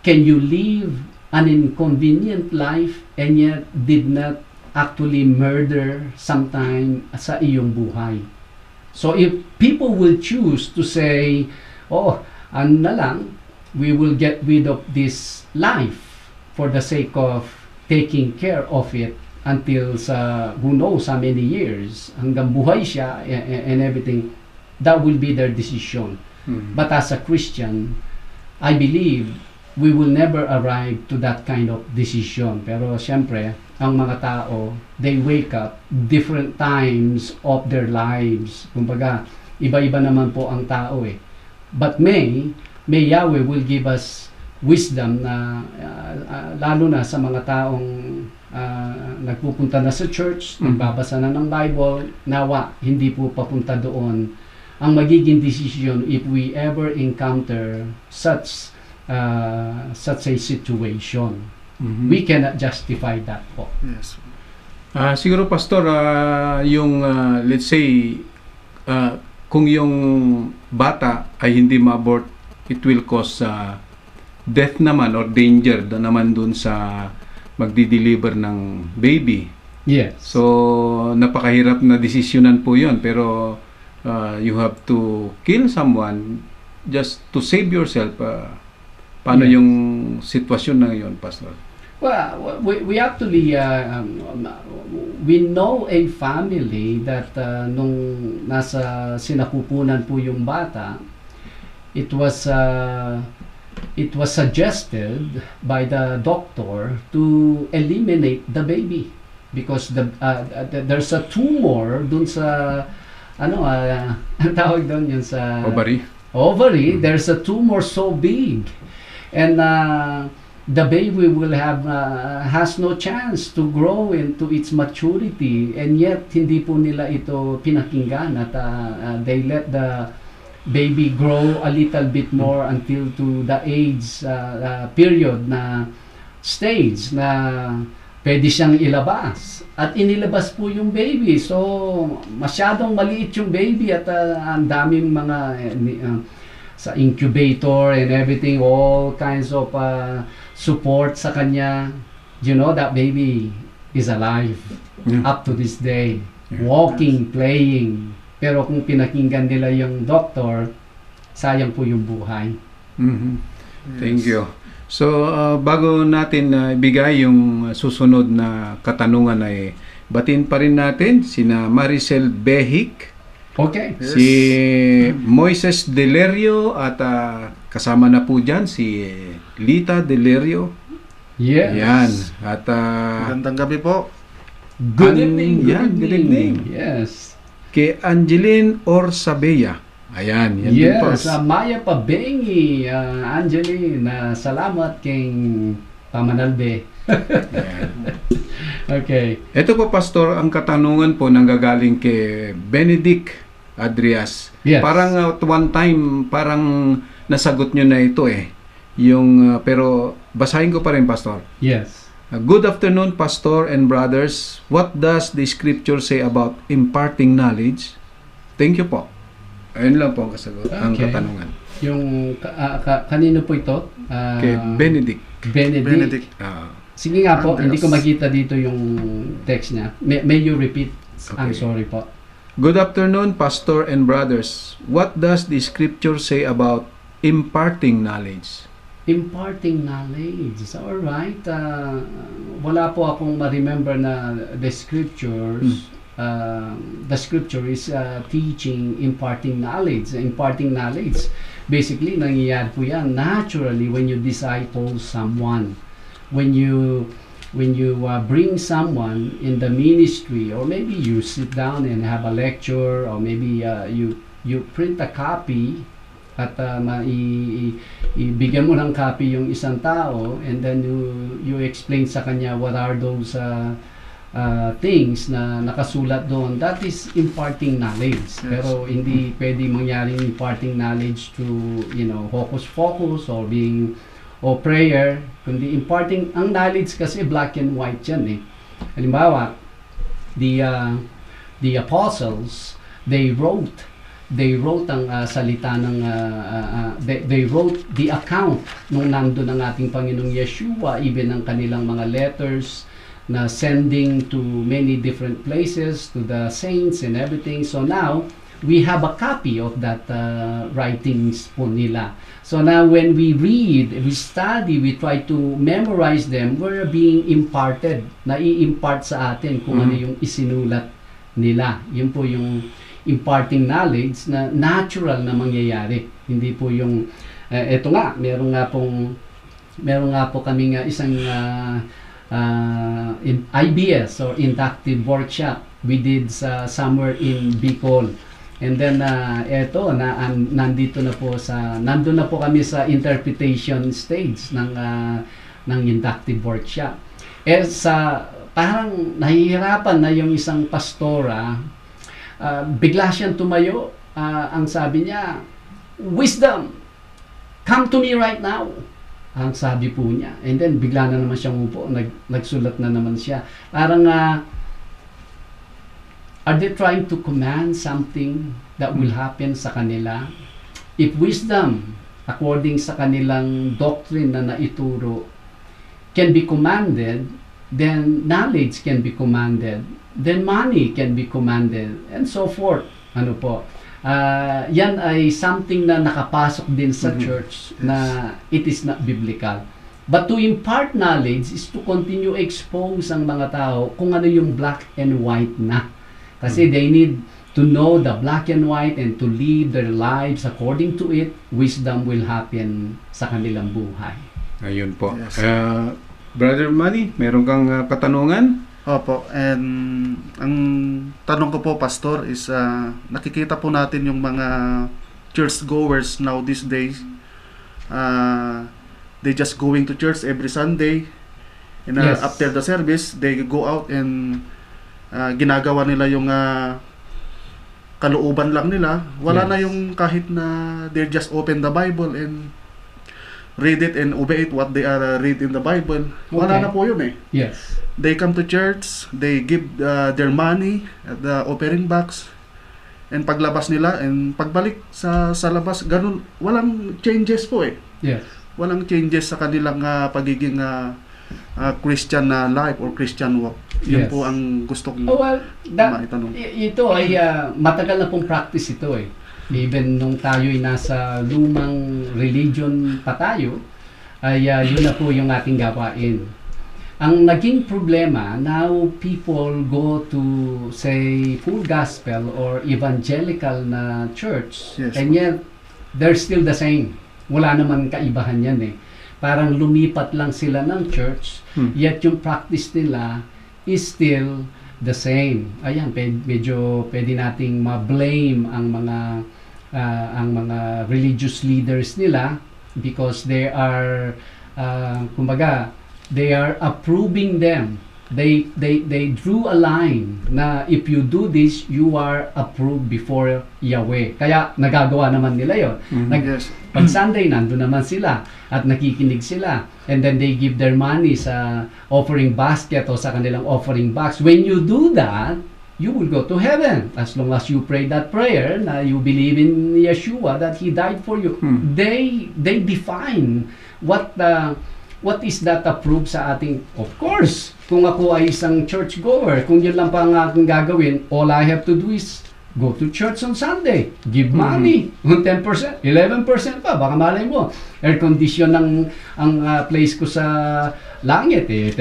can you live an inconvenient life and yet did not actually murder sometime sa iyong buhay? So if people will choose to say, ano na lang, we will get rid of this life for the sake of taking care of it until sa who knows how many years, hanggang buhay siya and everything, that will be their decision. But as a Christian, I believe we will never arrive to that kind of decision. Pero siyempre, ang mga tao, they wake up different times of their lives. Kumbaga, iba-iba naman po ang tao But may Yahweh will give us wisdom na lalo na sa mga taong nagpupunta na sa church, nagbabasa na ng Bible, nawa, hindi po papunta doon. Ang magiging decision if we ever encounter such a situation. We cannot justify that po. Yes. Siguro, Pastor, yung let's say kung yung bata ay hindi ma-abort, it will cause death naman or danger naman dun sa magdi-deliver ng baby. Yes. So, napakahirap na desisyonan po yun. Pero, you have to kill someone just to save yourself. Paano yung sitwasyon na yun, Pastor? Well, we actually we know a family that nung nasa sinapupunan po yung bata, it was suggested by the doctor to eliminate the baby because there's a tumor dun sa ang tawag doon yun sa ovary. There's a tumor so big, and the baby will have has no chance to grow into its maturity, and yet hindi po nila ito pinakinggan at they let the baby grow a little bit more until to the age period na stage na pwede siyang ilabas, at inilabas po yung baby. So masyadong maliit yung baby at ang daming mga sa incubator and everything, all kinds of support sa kanya. You know, that baby is alive up to this day, walking, playing. Pero kung pinakinggan nila yung doctor, sayang po yung buhay. Thank you. So, bago natin ibigay yung susunod na katanungan, ay batin pa rin natin sina Maricel Behic, Okay. si Moises Delerio, at kasama na po dyan si Lita Delerio. Yes. Yan. At Magandang gabi po. Good evening. Good evening. Yes. Kay Angeline Orsabella. Ayan, yan din po. Yes, Maya Pabengi, Angeline, salamat king Pamanalbe. Okay. Ito po, Pastor, ang katanungan po nanggagaling kay Benedict Adrias. Yes. Parang at one time, parang nasagot nyo na ito yung, pero basahin ko pa rin, Pastor. Yes. Good afternoon, Pastor and brothers. What does the scripture say about imparting knowledge? Thank you po. Ayun lang po ang kasagot, ang katanungan. Yung kanino po ito? Kay Benedict. Benedict. Sige nga po, hindi ko makita dito yung text niya. May you repeat? Okay. I'm sorry po. Good afternoon, Pastor and brothers. What does the scripture say about imparting knowledge? Imparting knowledge. All right. Wala po akong ma-remember na the scriptures. The scripture is teaching imparting knowledge. Imparting knowledge, basically, nangyayari po yan naturally when you disciple someone. When you bring someone in the ministry, or maybe you sit down and have a lecture, or maybe you print a copy at ibigyan mo ng copy yung isang tao, and then you explain sa kanya what are those things na nakasulat doon. That is imparting knowledge. Yes. Pero hindi pwede mangyaring imparting knowledge to, hocus-pocus or prayer, kundi imparting ang knowledge kasi black and white yan Halimbawa, the apostles, they wrote ang salita ng they wrote the account nung nandun ang ating Panginoong Yeshua, even ang kanilang mga letters na sending to many different places to the saints and everything. So now we have a copy of that writings po nila. So now when we read, we study, we try to memorize them, we're being imparted. Nai-impart sa atin kung ano yung isinulat nila. Yun po yung imparting knowledge na natural na mangyayari. Hindi po yung eto nga, meron nga po kaming isang in IBS or inductive workshop we did somewhere in Bicol. And then nandun na po kami sa interpretation stage ng inductive workshop. Parang nahihirapan na yung isang pastora, bigla siyang tumayo, ang sabi niya, "Wisdom, come to me right now." Ang sabi po niya. And then bigla na naman siyang upo, nagsulat na naman siya. Parang are they trying to command something that will happen sa kanila? If wisdom, according sa kanilang doctrine na naituro, can be commanded, then knowledge can be commanded, then money can be commanded, and so forth. Ano po? Yan ay something na nakapasok din sa church na it is not biblical. But to impart knowledge is to continue expose ang mga tao kung ano yung black and white na. Kasi they need to know the black and white and to live their lives according to it. Wisdom will happen sa kanilang buhay. Ayun po. Yes. Brother Manny, meron kang katanungan? Opo, and ang tanong ko po, Pastor, is nakikita po natin yung mga church goers now these days. They just going to church every Sunday, and Yes. after the service, they go out and ginagawa nila yung kalooban lang nila. Wala Yes. na yung kahit na they just open the Bible and read it and obey it what they are read in the Bible. Wala Okay. na po yun eh. Yes. They come to church, they give their money at the offering box, and paglabas nila and pagbalik sa labas, ganun, walang changes po eh. Yes. Walang changes sa kanilang pagiging Christian na life or Christian walk. Yun Yes. po ang gusto kong Oh, well, maitanong. ito ay matagal na pong practice ito eh. Even nung tayo'y nasa lumang religion pa tayo, ay yun na po yung ating gawain. Ang naging problema, now people go to say full gospel or evangelical na church, Yes. and yet they're still the same. Wala naman kaibahan yan eh. Parang lumipat lang sila ng church, yet yung practice nila is still the same. Ayan, medyo pwede nating ma-blame ang mga religious leaders nila because they are kumbaga they are approving them. They drew a line na if you do this, you are approved before Yahweh. Kaya nagagawa naman nila yon. Yes. Pag Sunday, nandun naman sila at nakikinig sila. And then they give their money sa offering basket o sa kanilang offering box. When you do that, you will go to heaven. As long as you pray that prayer, na you believe in Yeshua, that He died for you. They define what is that approved sa ating, of course, kung ako ay isang church goer, kung yun lang pa ang aking gagawin, all I have to do is go to church on Sunday, give money, 10%, 11% pa, baka malay mo, air condition ang place ko sa langit, 10%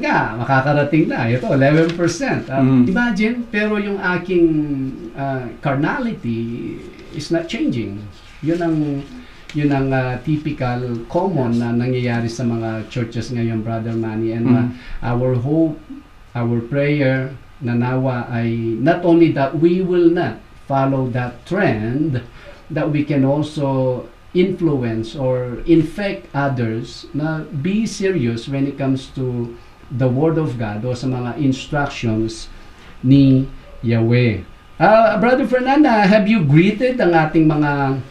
nga, makakarating na, ito, 11%. Imagine, pero yung aking carnality is not changing. Yun ang typical, common na nangyayari sa mga churches ngayon, Brother Manny. And our hope, our prayer, na nawa ay not only that we will not follow that trend, that we can also influence or infect others na be serious when it comes to the Word of God o sa mga instructions ni Yahweh. Brother Fernan, have you greeted ang ating mga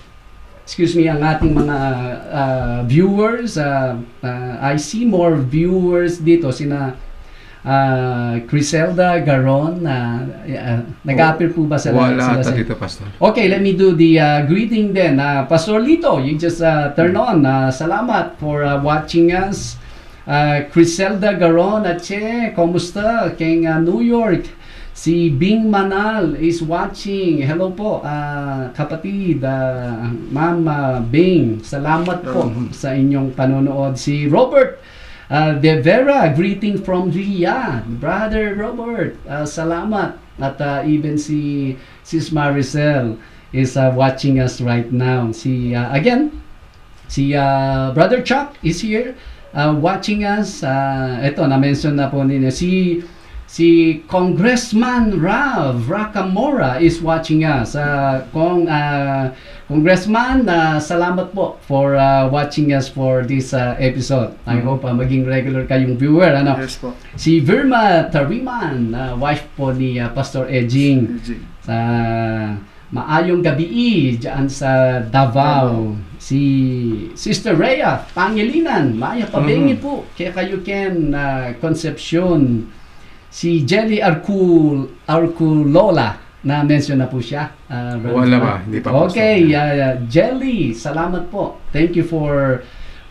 viewers? I see more viewers dito, sina Criselda Garon, nag-appear po ba Wala sila? dito, Pastor. Okay, let me do the greeting then. Pastor Lito, you just turn on. Salamat for watching us. Criselda Garon, kumusta? King New York. Si Bing Manal is watching. Hello po, kapatid, Ma'am Bing. Salamat po sa inyong panonood. Si Robert De Vera, greeting from Riyadh. Brother Robert, salamat. At even si Sis Maricel is watching us right now. Again, si Brother Chuck is here watching us. Ito, na-mention na po ninyo. Si Congressman Rav Racamora is watching us. Congressman, salamat po for watching us for this episode. I hope maging regular kayong viewer. Yes po. Si Verma Tariman, wife po ni Pastor Ejing. Sa maayong gabi dyan sa Davao. Si Sister Rhea Pangilinan, Maya Pabengi po. Kaya kayo Ken Concepcion. Si Jelly Arculola, na-mention na po siya. Wala ba? Hindi pa. Okay, Jelly, salamat po. Thank you for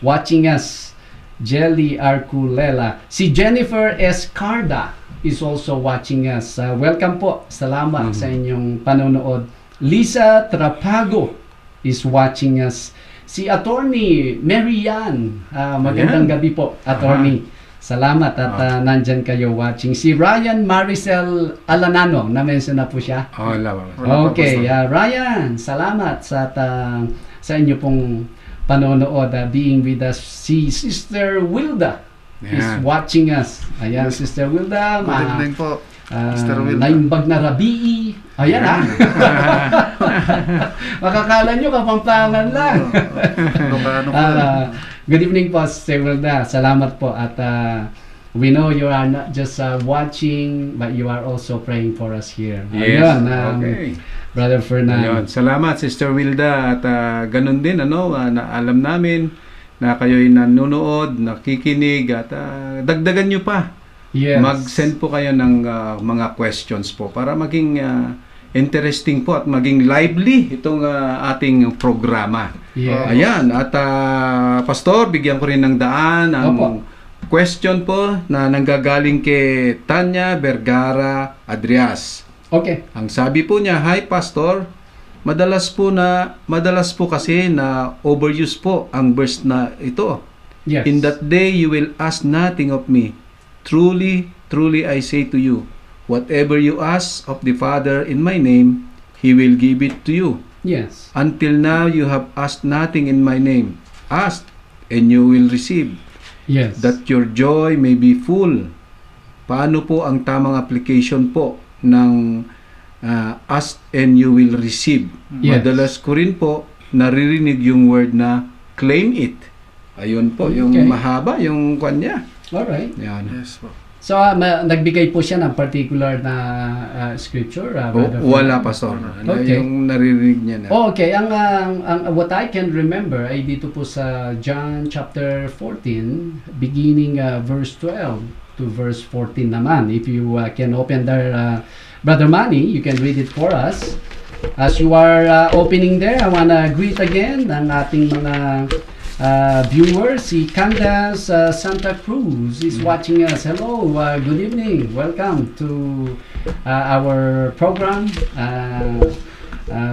watching us. Jelly Arculela. Si Jennifer Escarda is also watching us. Welcome po. Salamat sa inyong panonood. Lisa Trapago is watching us Si Attorney Marian, magandang Ayan. gabi po, Attorney. Salamat at nandyan kayo watching. Si Ryan Maricel Alanano, na-mention na po siya. Wala. Okay, Ryan, salamat sa inyo pong panonood, being with us. Si Sister Wilda is Ayan. watching us. Ayan, Sister Wilda. Good evening po, Mr. Wilda. Naimbag na Rabii. Ayan makakala nyo kapampangan lang. Good evening po, Sister Wilda. Salamat po at we know you are not just watching but you are also praying for us here. Yes. Ayun, Okay. Brother Fernan. Ayun. Salamat, Sister Wilda. At ganun din, na alam namin na kayo'y nanonood, nakikinig, at dagdagan nyo pa. Yes. Mag-send po kayo ng mga questions po para maging interesting po at maging lively itong ating programa. Yes. Ayan. At Pastor, bigyan ko rin ng daan ang Opo. question po na nanggagaling kay Tanya Vergara Adrias. Okay. Ang sabi po niya, "Hi Pastor, madalas po kasi na overuse po ang verse na ito. Yes. In that day you will ask nothing of me. Truly, truly I say to you, whatever you ask of the Father in my name, He will give it to you. Yes. Until now you have asked nothing in my name. Ask, and you will receive, Yes. that your joy may be full." Paano po ang tamang application po ng ask and you will receive? Yes. Madalas ko rin po naririnig yung word na claim it. Ayun po, yung Okay. mahaba, yung kanya. Alright. Yan. Yes po. So, nagbigay po siya ng particular na scripture, Brother Wala, Fernan? Pastor. Okay. Yung naririnig niya na. Okay, ang what I can remember ay dito po sa John chapter 14, beginning verse 12 to verse 14 naman. If you can open there, Brother Manny, you can read it for us. As you are opening there, I wanna greet again ang ating mga viewers. Si Candace Santa Cruz is watching us. Hello, good evening. Welcome to our program.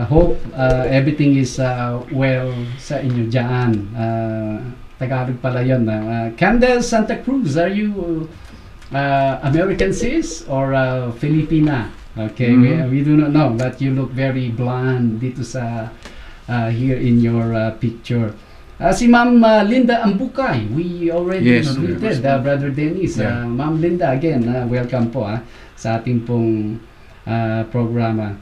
Hope everything is well sa inyo dyan. Tagalog pala yun. Candace Santa Cruz, are you American sis or Filipina? Okay, we do not know, but you look very blonde dito sa here in your picture. Si Ma'am Linda Ambukay, we already greeted Brother Dennis. Yeah. Ma'am Linda, again, welcome po sa ating pong programa.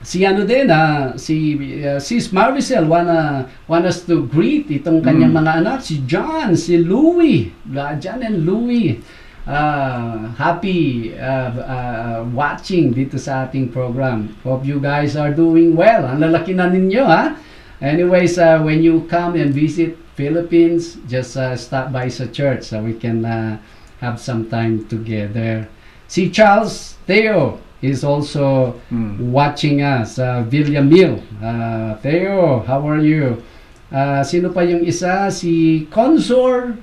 Si ano din, si Sis Maricel want us to greet itong kanyang mga anak, si John, si Louie, John and Louie. Happy watching dito sa ating program. Hope you guys are doing well. Ang lalaki na ninyo, ha? Anyways, when you come and visit Philippines, just stop by sa church so we can have some time together. Si Charles Theo is also watching us. Villamil. Theo, how are you? Sino pa yung isa? Si Consor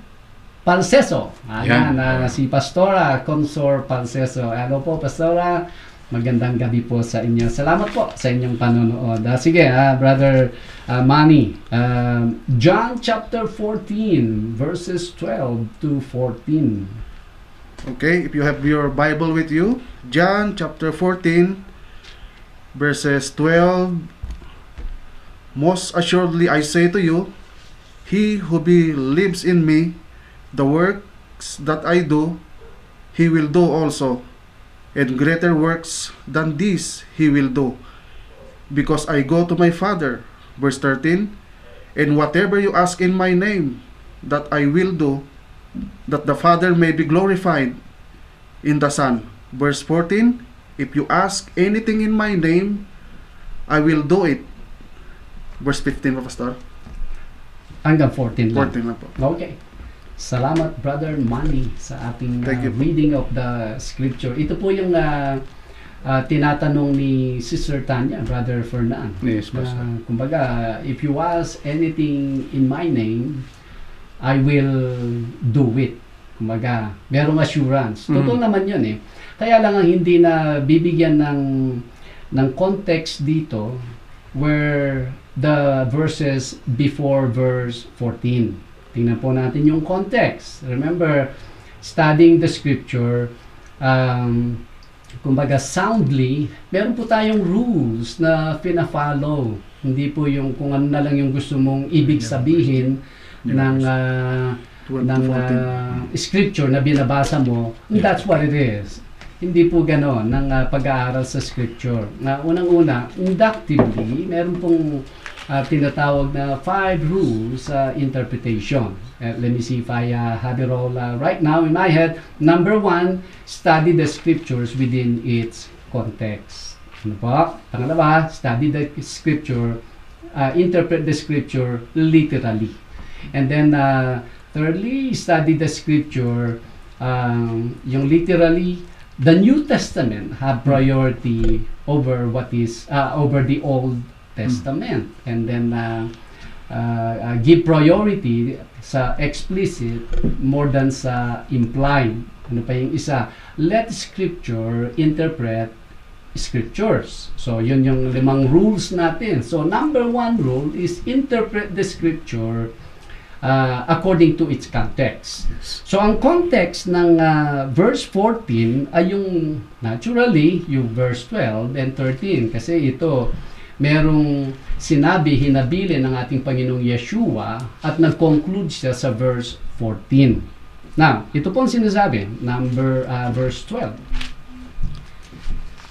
Palseso. Ayan, si Pastora Consor Palseso. Hello po, Pastora. Magandang gabi po sa inyo. Salamat po sa inyong panonood. Sige, Brother Manny. John chapter 14, verses 12 to 14. Okay, if you have your Bible with you, John chapter 14, verses 12. Most assuredly I say to you, he who believes in me, the works that I do, he will do also. And greater works than these he will do, because I go to my Father. Verse 13, and whatever you ask in my name, that I will do, that the Father may be glorified in the Son. Verse 14, if you ask anything in my name, I will do it. Verse 15 pa, Pastor? Hanggang 14 lang. 14 lang po. Okay. Salamat, Brother Manny, sa ating Thank you. reading of the scripture. Ito po yung tinatanong ni Sister Tanya, Brother Fernan. Yes, Pastor. Kumbaga, if you ask anything in my name, I will do it. Kumbaga, merong assurance. Totoo naman yun eh. Kaya lang ang hindi na bibigyan ng context dito where the verses before verse 14. Tingnan po natin yung context. Remember, studying the scripture, kumbaga soundly, meron po tayong rules na pina-follow. Hindi po yung kung ano na lang yung gusto mong ibig sabihin ng scripture na binabasa mo, that's what it is. Hindi po gano'n ng pag-aaral sa scripture. Unang-una, inductively, meron pong tinatawag na 5 rules interpretation. Let me see if I have it all right now in my head. Number 1, study the scriptures within its context. Ano po? Pangalawa, study the scripture, interpret the scripture literally. And then, thirdly, study the scripture, yung literally, the New Testament have priority over what is, over the Old Testament. And then, give priority sa explicit more than sa implied. Ano pa yung isa? Let scripture interpret scriptures. So, yun yung 5 rules natin. So, number 1 rule is interpret the scripture according to its context. So, ang context ng verse 14 ay yung, naturally, yung verse 12 and 13. Kasi ito, merong sinabi, hinabili ng ating Panginoong Yeshua at nag-conclude siya sa verse 14. Now, ito po ang sinasabi, verse 12.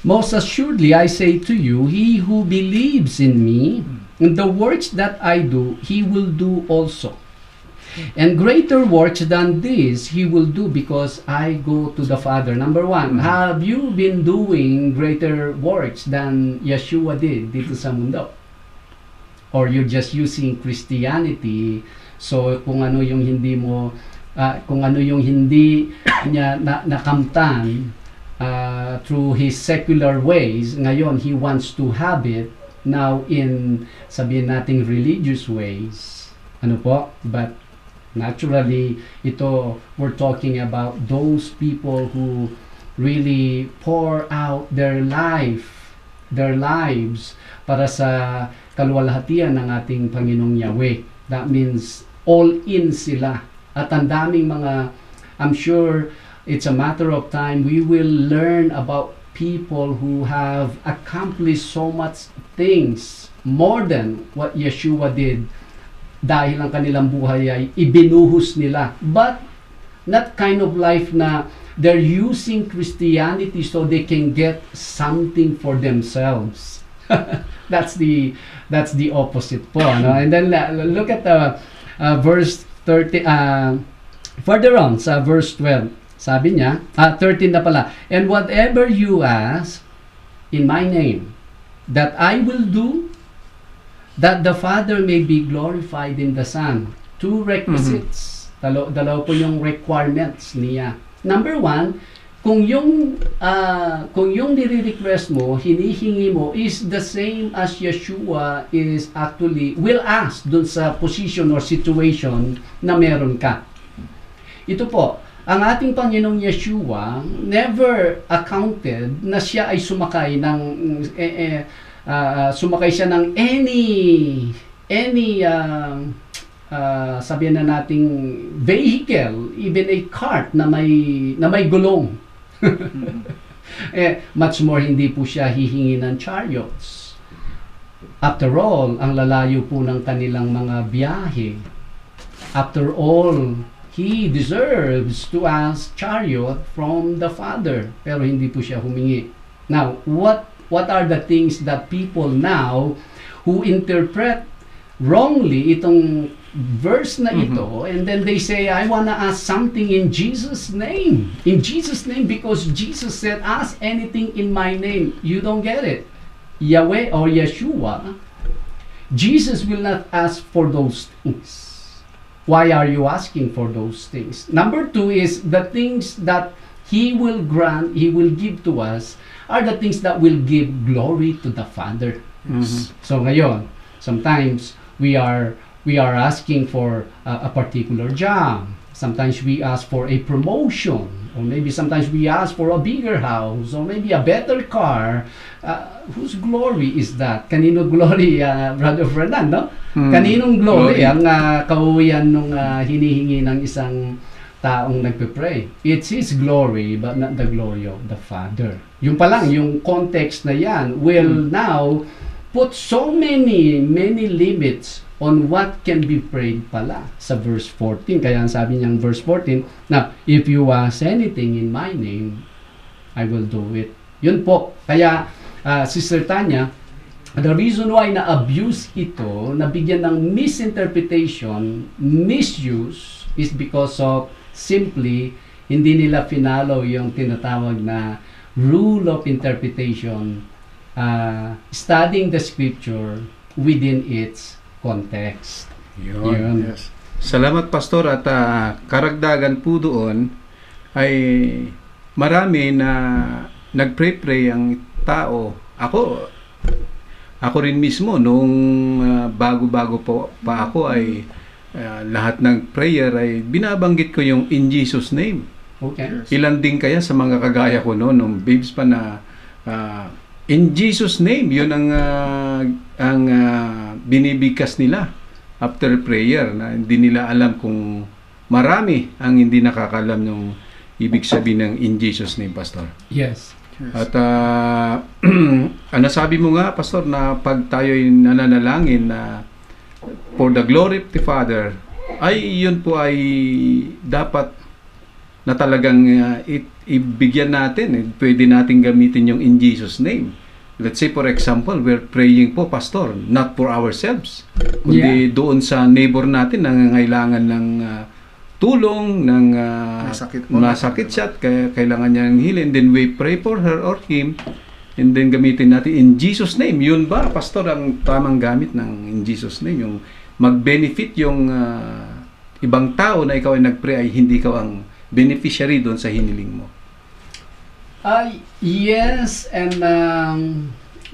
Most assuredly, I say to you, he who believes in me, in the works that I do, he will do also. And greater works than this, he will do because I go to the Father. Number 1, have you been doing greater works than Yeshua did dito sa mundo? Or you're just using Christianity, so kung ano yung hindi mo, kung ano yung hindi niya nakamtan, through his secular ways, ngayon he wants to have it now in, sabihin nating, religious ways. Ano po? But naturally, ito, we're talking about those people who really pour out their lives para sa kaluwalhatian ng ating Panginoong Yahweh. That means all in sila. At ang daming mga, I'm sure, it's a matter of time we will learn about people who have accomplished so much things more than what Yeshua did dahil ang kanilang buhay ay ibinuhos nila. But not kind of life na they're using Christianity so they can get something for themselves. That's the opposite po, no? And then look at verse 30, further on sa verse 12. Sabi niya, 13 na pala, and whatever you ask in my name, that I will do, that the Father may be glorified in the Son. 2 requisites. Dalaw po yung requirements niya. Number 1, kung yung nire-request mo, hinihingi mo, is the same as Yeshua is actually, will ask dun sa position or situation na meron ka. Ito po, ang ating Panginoong Yeshua never accounted na siya ay sumakay ng any sabihin na nating vehicle, even a cart na may gulong. Much more hindi po siya hihingi ng chariots. After all, ang lalayo po ng kanilang mga biyahe. After all, he deserves to ask chariot from the Father. Pero hindi po siya humingi. Now, what are the things that people now who interpret wrongly itong verse na ito, and then they say, I wanna ask something in Jesus' name. In Jesus' name, because Jesus said, ask anything in my name. You don't get it. Yahweh or Yeshua, Jesus will not ask for those things. Why are you asking for those things? Number 2 is the things that He will grant, He will give to us are the things that will give glory to the Father. So ngayon, sometimes we are asking for a particular job. Sometimes we ask for a promotion. Or maybe sometimes we ask for a bigger house or maybe a better car. Whose glory is that? Kanino glory, Brother Fernan, no? Kaninong glory ang kauwian nung hinihingi ng isang taong nagpe-pray? It's His glory but not the glory of the Father. Yung pa lang, yung context na yan will now put so many limits on what can be prayed pala sa verse 14. Kaya sabi niyang verse 14, now, if you ask anything in my name, I will do it. Yun po. Kaya, Sister Tanya, the reason why na-abuse ito, nabigyan ng misinterpretation, misuse, is because of simply, hindi nila finalo yung tinatawag na rule of interpretation, studying the scripture within its context. Yun. Yes. Salamat, Pastor. At karagdagan po doon ay marami na nagpray-pray ang tao. Ako rin mismo, nung bago-bago pa ako ay lahat ng prayer ay binabanggit ko yung in Jesus name. Okay. Yes. Ilan din kaya sa mga kagaya ko noon, nung babes pa na in Jesus name, yun ang binibigkas nila after prayer, na hindi nila alam kung marami ang hindi nakakalam ng ibig sabihin ng in Jesus name, Pastor. Yes. At nasabi mo nga, Pastor, na pag tayo'y nananalangin na for the glory of the Father, ay yun po ay dapat na talagang ibigyan natin. Pwede natin gamitin yung in Jesus name. Let's say, for example, we're praying po, Pastor, not for ourselves, kundi doon sa neighbor natin na nangangailangan ng tulong, ng masakit siya at kailangan niya ng healing. And then we pray for her or him, and then gamitin natin in Jesus name. Yun ba, Pastor, ang tamang gamit ng in Jesus name? Yung mag-benefit yung ibang tao na ikaw ay nag-pray, ay hindi ikaw ang beneficiary doon sa hiniling mo. Yes, and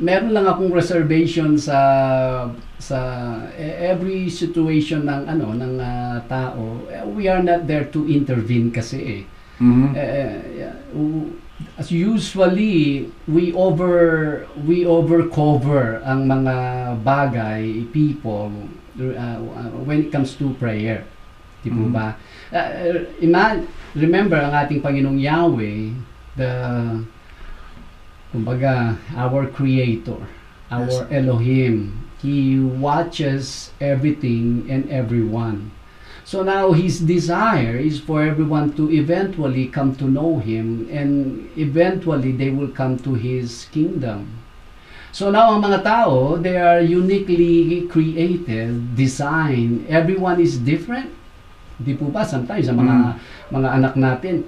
meron lang akong reservation sa every situation ng tao. We are not there to intervene kasi as usually we overcover ang mga bagay, people, when it comes to prayer. Di po ba? Remember ang ating Panginoong Yahweh, our Creator, our Elohim. He watches everything and everyone. So now His desire is for everyone to eventually come to know Him, and eventually they will come to His kingdom. So now ang mga tao, they are uniquely created, designed. Everyone is different. Di po ba? Sometimes ang mga anak natin,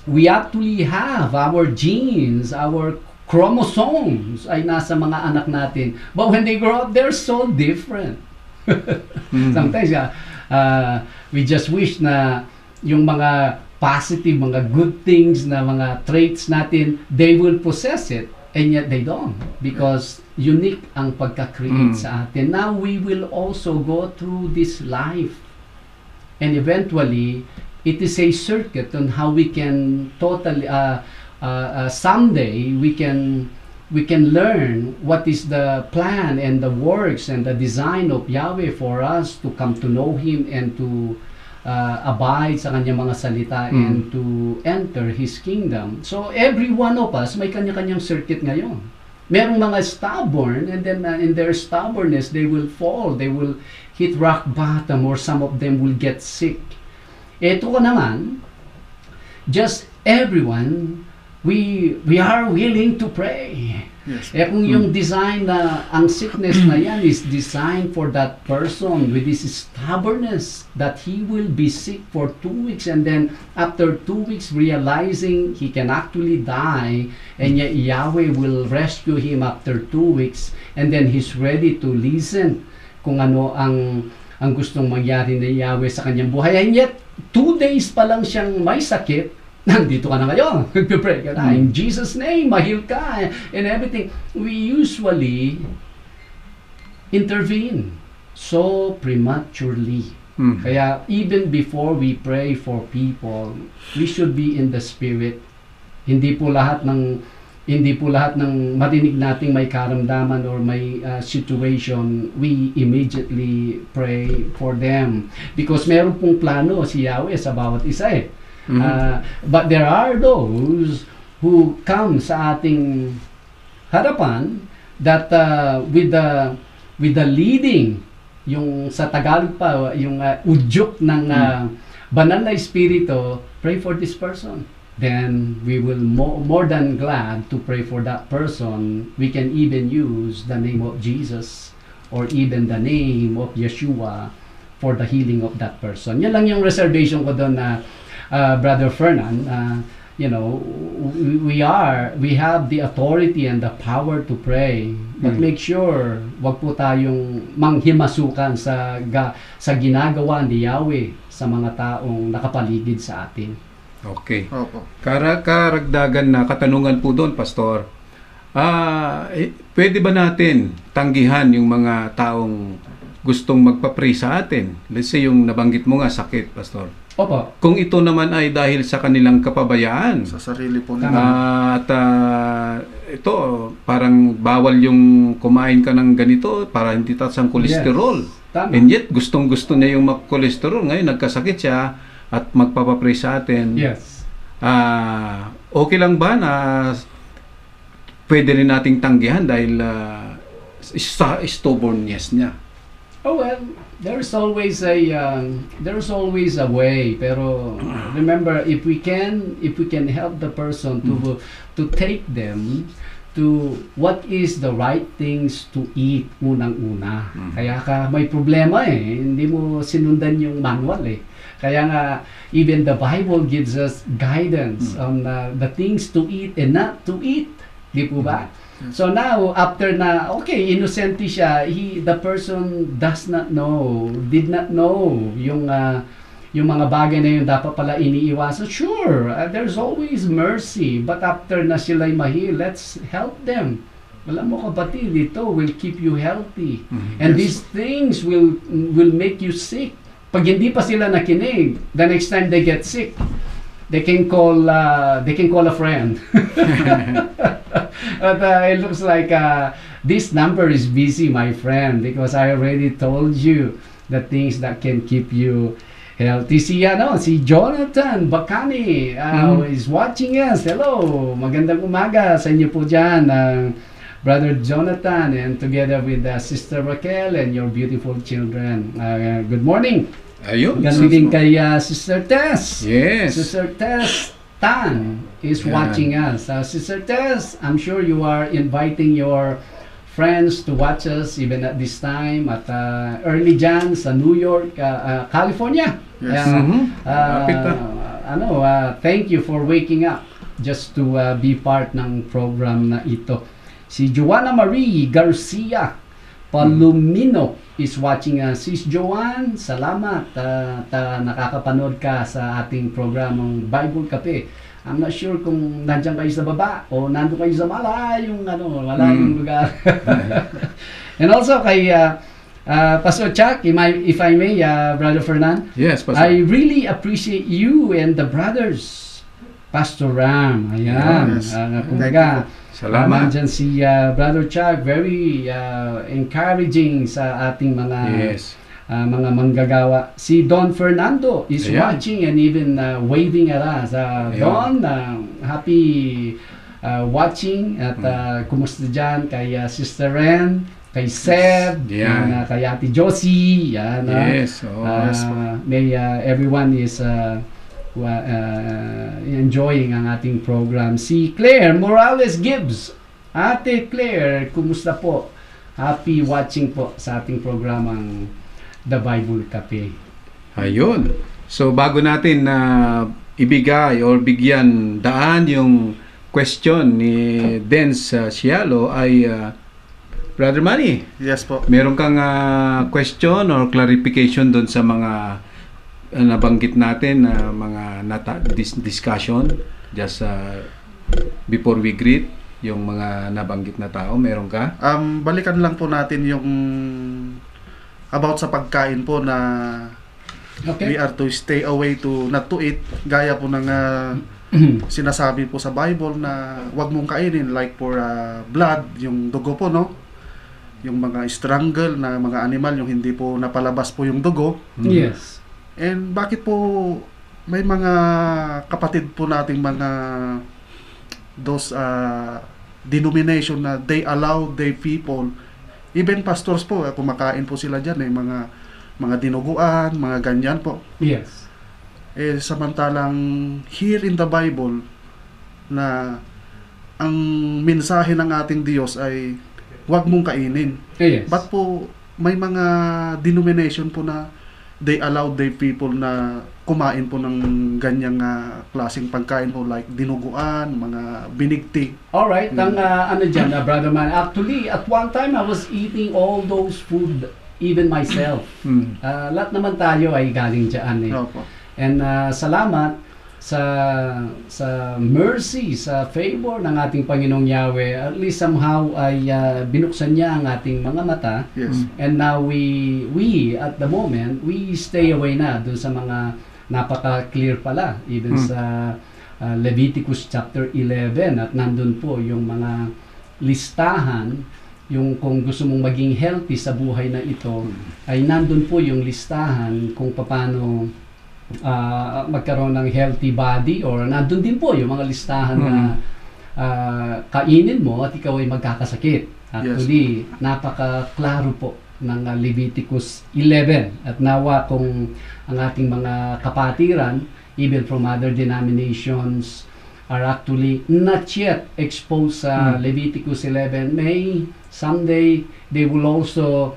we actually have our genes, our chromosomes ay nasa mga anak natin. But when they grow up, they're so different. Sometimes, we just wish na yung mga positive, mga good things na mga traits natin, they will possess it. And yet they don't. Because unique ang pagka-create sa atin. Now, we will also go through this life. And eventually, it is a circuit on how we can totally someday we can learn what is the plan and the works and the design of Yahweh for us to come to know Him and to abide sa kanyang mga salita and to enter His kingdom. So every one of us may kanya-kanyang circuit ngayon. Merong mga stubborn, and then in their stubbornness they will fall, they will hit rock bottom, or some of them will get sick. Ito ko naman, just everyone, we are willing to pray. Yes. Kung yung design na, ang sickness na yan is designed for that person with this stubbornness that he will be sick for 2 weeks, and then after 2 weeks realizing he can actually die, and yet Yahweh will rescue him after 2 weeks, and then he's ready to listen kung ano ang gustong mangyari ni Yahweh sa kanyang buhay. And yet 2 days pa lang siyang may sakit, nandito ka na ngayon, nagpipray ka na, in Jesus name, mahil ka, and everything. We usually intervene so prematurely. Kaya even before we pray for people, we should be in the spirit. Hindi po lahat ng marinig nating may karamdaman or may situation, we immediately pray for them. Because meron pong plano si Yahweh sa bawat isa eh. But there are those who come sa ating harapan that with the leading, yung sa Tagalog pa, yung udyok ng banal na espiritu, pray for this person. Then we will more than glad to pray for that person. We can even use the name of Jesus or even the name of Yeshua for the healing of that person. Yan lang yung reservation ko doon na Brother Fernan. You know, we have the authority and the power to pray, but make sure wag po tayong manghimasukan sa ginagawa ni Yahweh sa mga taong nakapaligid sa atin. Okay. Opo. Karagdagan na katanungan po doon, Pastor. Pwede ba natin tanggihan yung mga taong gustong magpa-pray sa atin? Let's say yung nabanggit mo nga, sakit, Pastor. Opo. Kung ito naman ay dahil sa kanilang kapabayaan. Sa sarili po nila. At ito, parang bawal yung kumain ka ng ganito para hindi taas ang kolesterol. Yes. Tama. And yet, gustong-gusto niya yung kolesterol. Ngayon, nagkasakit siya at magpapapray sa atin. Yes. Okay lang ba na pwede rin nating tanggihan dahil sa stubbornness niya? Oh well, there's always a way. Pero remember, if we can help the person to take them to what is the right things to eat unang-una. Kaya may problema eh, hindi mo sinundan yung manual eh. Kaya nga, even the Bible gives us guidance on the things to eat and not to eat. Di po ba? So now, after na, okay, innocent siya, the person did not know yung mga bagay na yun dapat pala iniiwasan. Sure, there's always mercy. But after na sila'y mahil, let's help them. Alam mo kapatid, ito will keep you healthy. And these things will make you sick. Pag hindi pa sila nakinig, the next time they get sick, they can call a friend. But it looks like this number is busy, my friend, because I already told you the things that can keep you healthy. Si Jonathan Bacani is watching us. Hello, magandang umaga sa inyo po dyan, Brother Jonathan, and together with Sister Raquel and your beautiful children. Good morning. Ayun. Ganun din kay Sister Tess. Yes. Sister Tess Tan is watching us. Sister Tess, I'm sure you are inviting your friends to watch us even at this time at early dyan sa New York, California. Yes. Thank you for waking up just to be part ng program na ito. Si Joanna Marie Garcia Palomino is watching us. Sis Joanne, salamat. Nakakapanood ka sa ating programang Bible Kape. I'm not sure kung nandiyan kayo sa baba o nandun kayo sa malayong lugar. And also kay Pastor Chuck, if I may, Brother Fernan. Yes, Pastor. I really appreciate you and the brothers. Pastor Ram, ayan. Yes. Kumbaga, Salamat. Nandyan si Brother Chuck, very encouraging sa ating mga mga manggagawa. Si Don Fernando is watching and even waving at us. Don, happy watching at kumusta dyan kay Sister Ren, kay Seb, kay Ate Josie. May everyone is enjoying ang ating program. Si Claire Morales Gibbs. Ate Claire, kumusta po? Happy watching po sa ating programang The Bible Cafe. Ayun. So bago natin na ibigay or bigyan daan yung question ni Dens Cialo ay Brother Manny. Yes po. Meron kang question or clarification doon sa mga nabanggit natin na mga discussion just before we greet yung mga nabanggit na tao, meron ka? Balikan lang po natin yung about sa pagkain po na We Okay. are to stay away to not to eat, gaya po ng sinasabi po sa Bible na wag mong kainin, like for blood, yung dugo po, no? Yung mga strangle na mga animal, yung hindi po napalabas po yung dugo. Yes. And bakit po may mga kapatid po nating mga those denomination na they allow their people, even pastors po, kumakain po sila dyan, mga dinuguan, mga ganyan po. Yes. Samantalang here in the Bible na ang mensahe ng ating Diyos ay huwag mong kainin. Yes. But po may mga denomination po na they allow their people na kumain po ng ganyang klaseng pagkain po, like dinuguan, mga binigti. Alright, ang ano dyan, Brother Man, actually, at one time, I was eating all those food, even myself. Lahat naman tayo ay galing dyan eh. Opo. And salamat sa mercy, sa favor ng ating Panginoong Yahweh, at least somehow ay binuksan niya ang ating mga mata. Yes. And now we at the moment, we stay away na dun sa mga napaka-clear pala, even sa Leviticus chapter 11, at nandun po yung mga listahan, yung kung gusto mong maging healthy sa buhay na ito, ay nandun po yung listahan kung paano magkaroon ng healthy body, or nandun din po yung mga listahan na kainin mo at ikaw ay magkakasakit. Actually, napaka-klaro po ng Leviticus 11, at nawa kung ang ating mga kapatiran, even from other denominations, are actually not yet exposed sa Leviticus 11, may someday they will also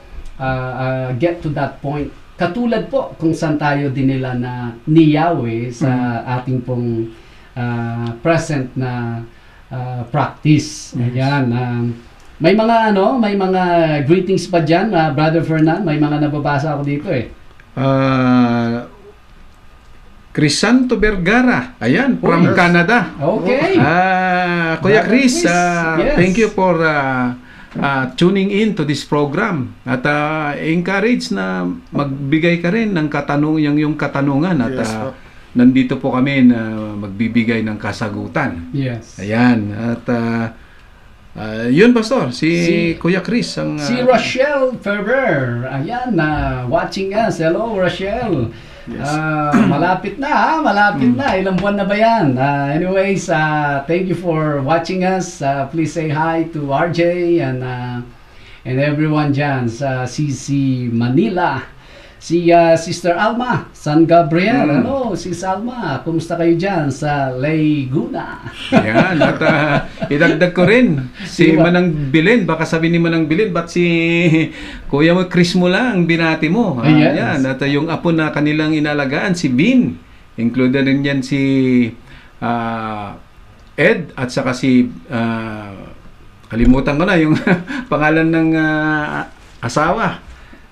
get to that point. Katulad po kung saan tayo dinila na ni Yahweh sa ating pong present na practice. Ayan. May mga greetings pa diyan, Brother Fernan. May mga nababasa ako dito eh. Crisanto Vergara, ayan, from Canada. Okay. Kuya Brother Chris, yes. thank you for tuning in to this program, at encourage na magbigay ka rin ng yung katanungan, at Yes, po. nandito po kami na magbibigay ng kasagutan. Yes. Ayan, at yun, Pastor, si Kuya Chris ang Si Rochelle Ferrer, ayan, watching us. Hello, Rochelle. Yes. Malapit na, malapit na. Ilang buwan na ba yan? Anyways, thank you for watching us. Please say hi to RJ and everyone dyan sa CC Manila. Si Sister Alma, San Gabriel. Hello, Sis Alma. Kumusta kayo dyan sa Laguna? Yan, at idagdag ko rin si Diba? Manang Bilin, baka sabi ni Manang Bilin, ba't si Kuya mo Chris mo lang binati mo? Yes. Yan, at yung apo na kanilang inalagaan, si Bin, included rin yan si Ed, at saka si kalimutan ko na yung pangalan ng asawa.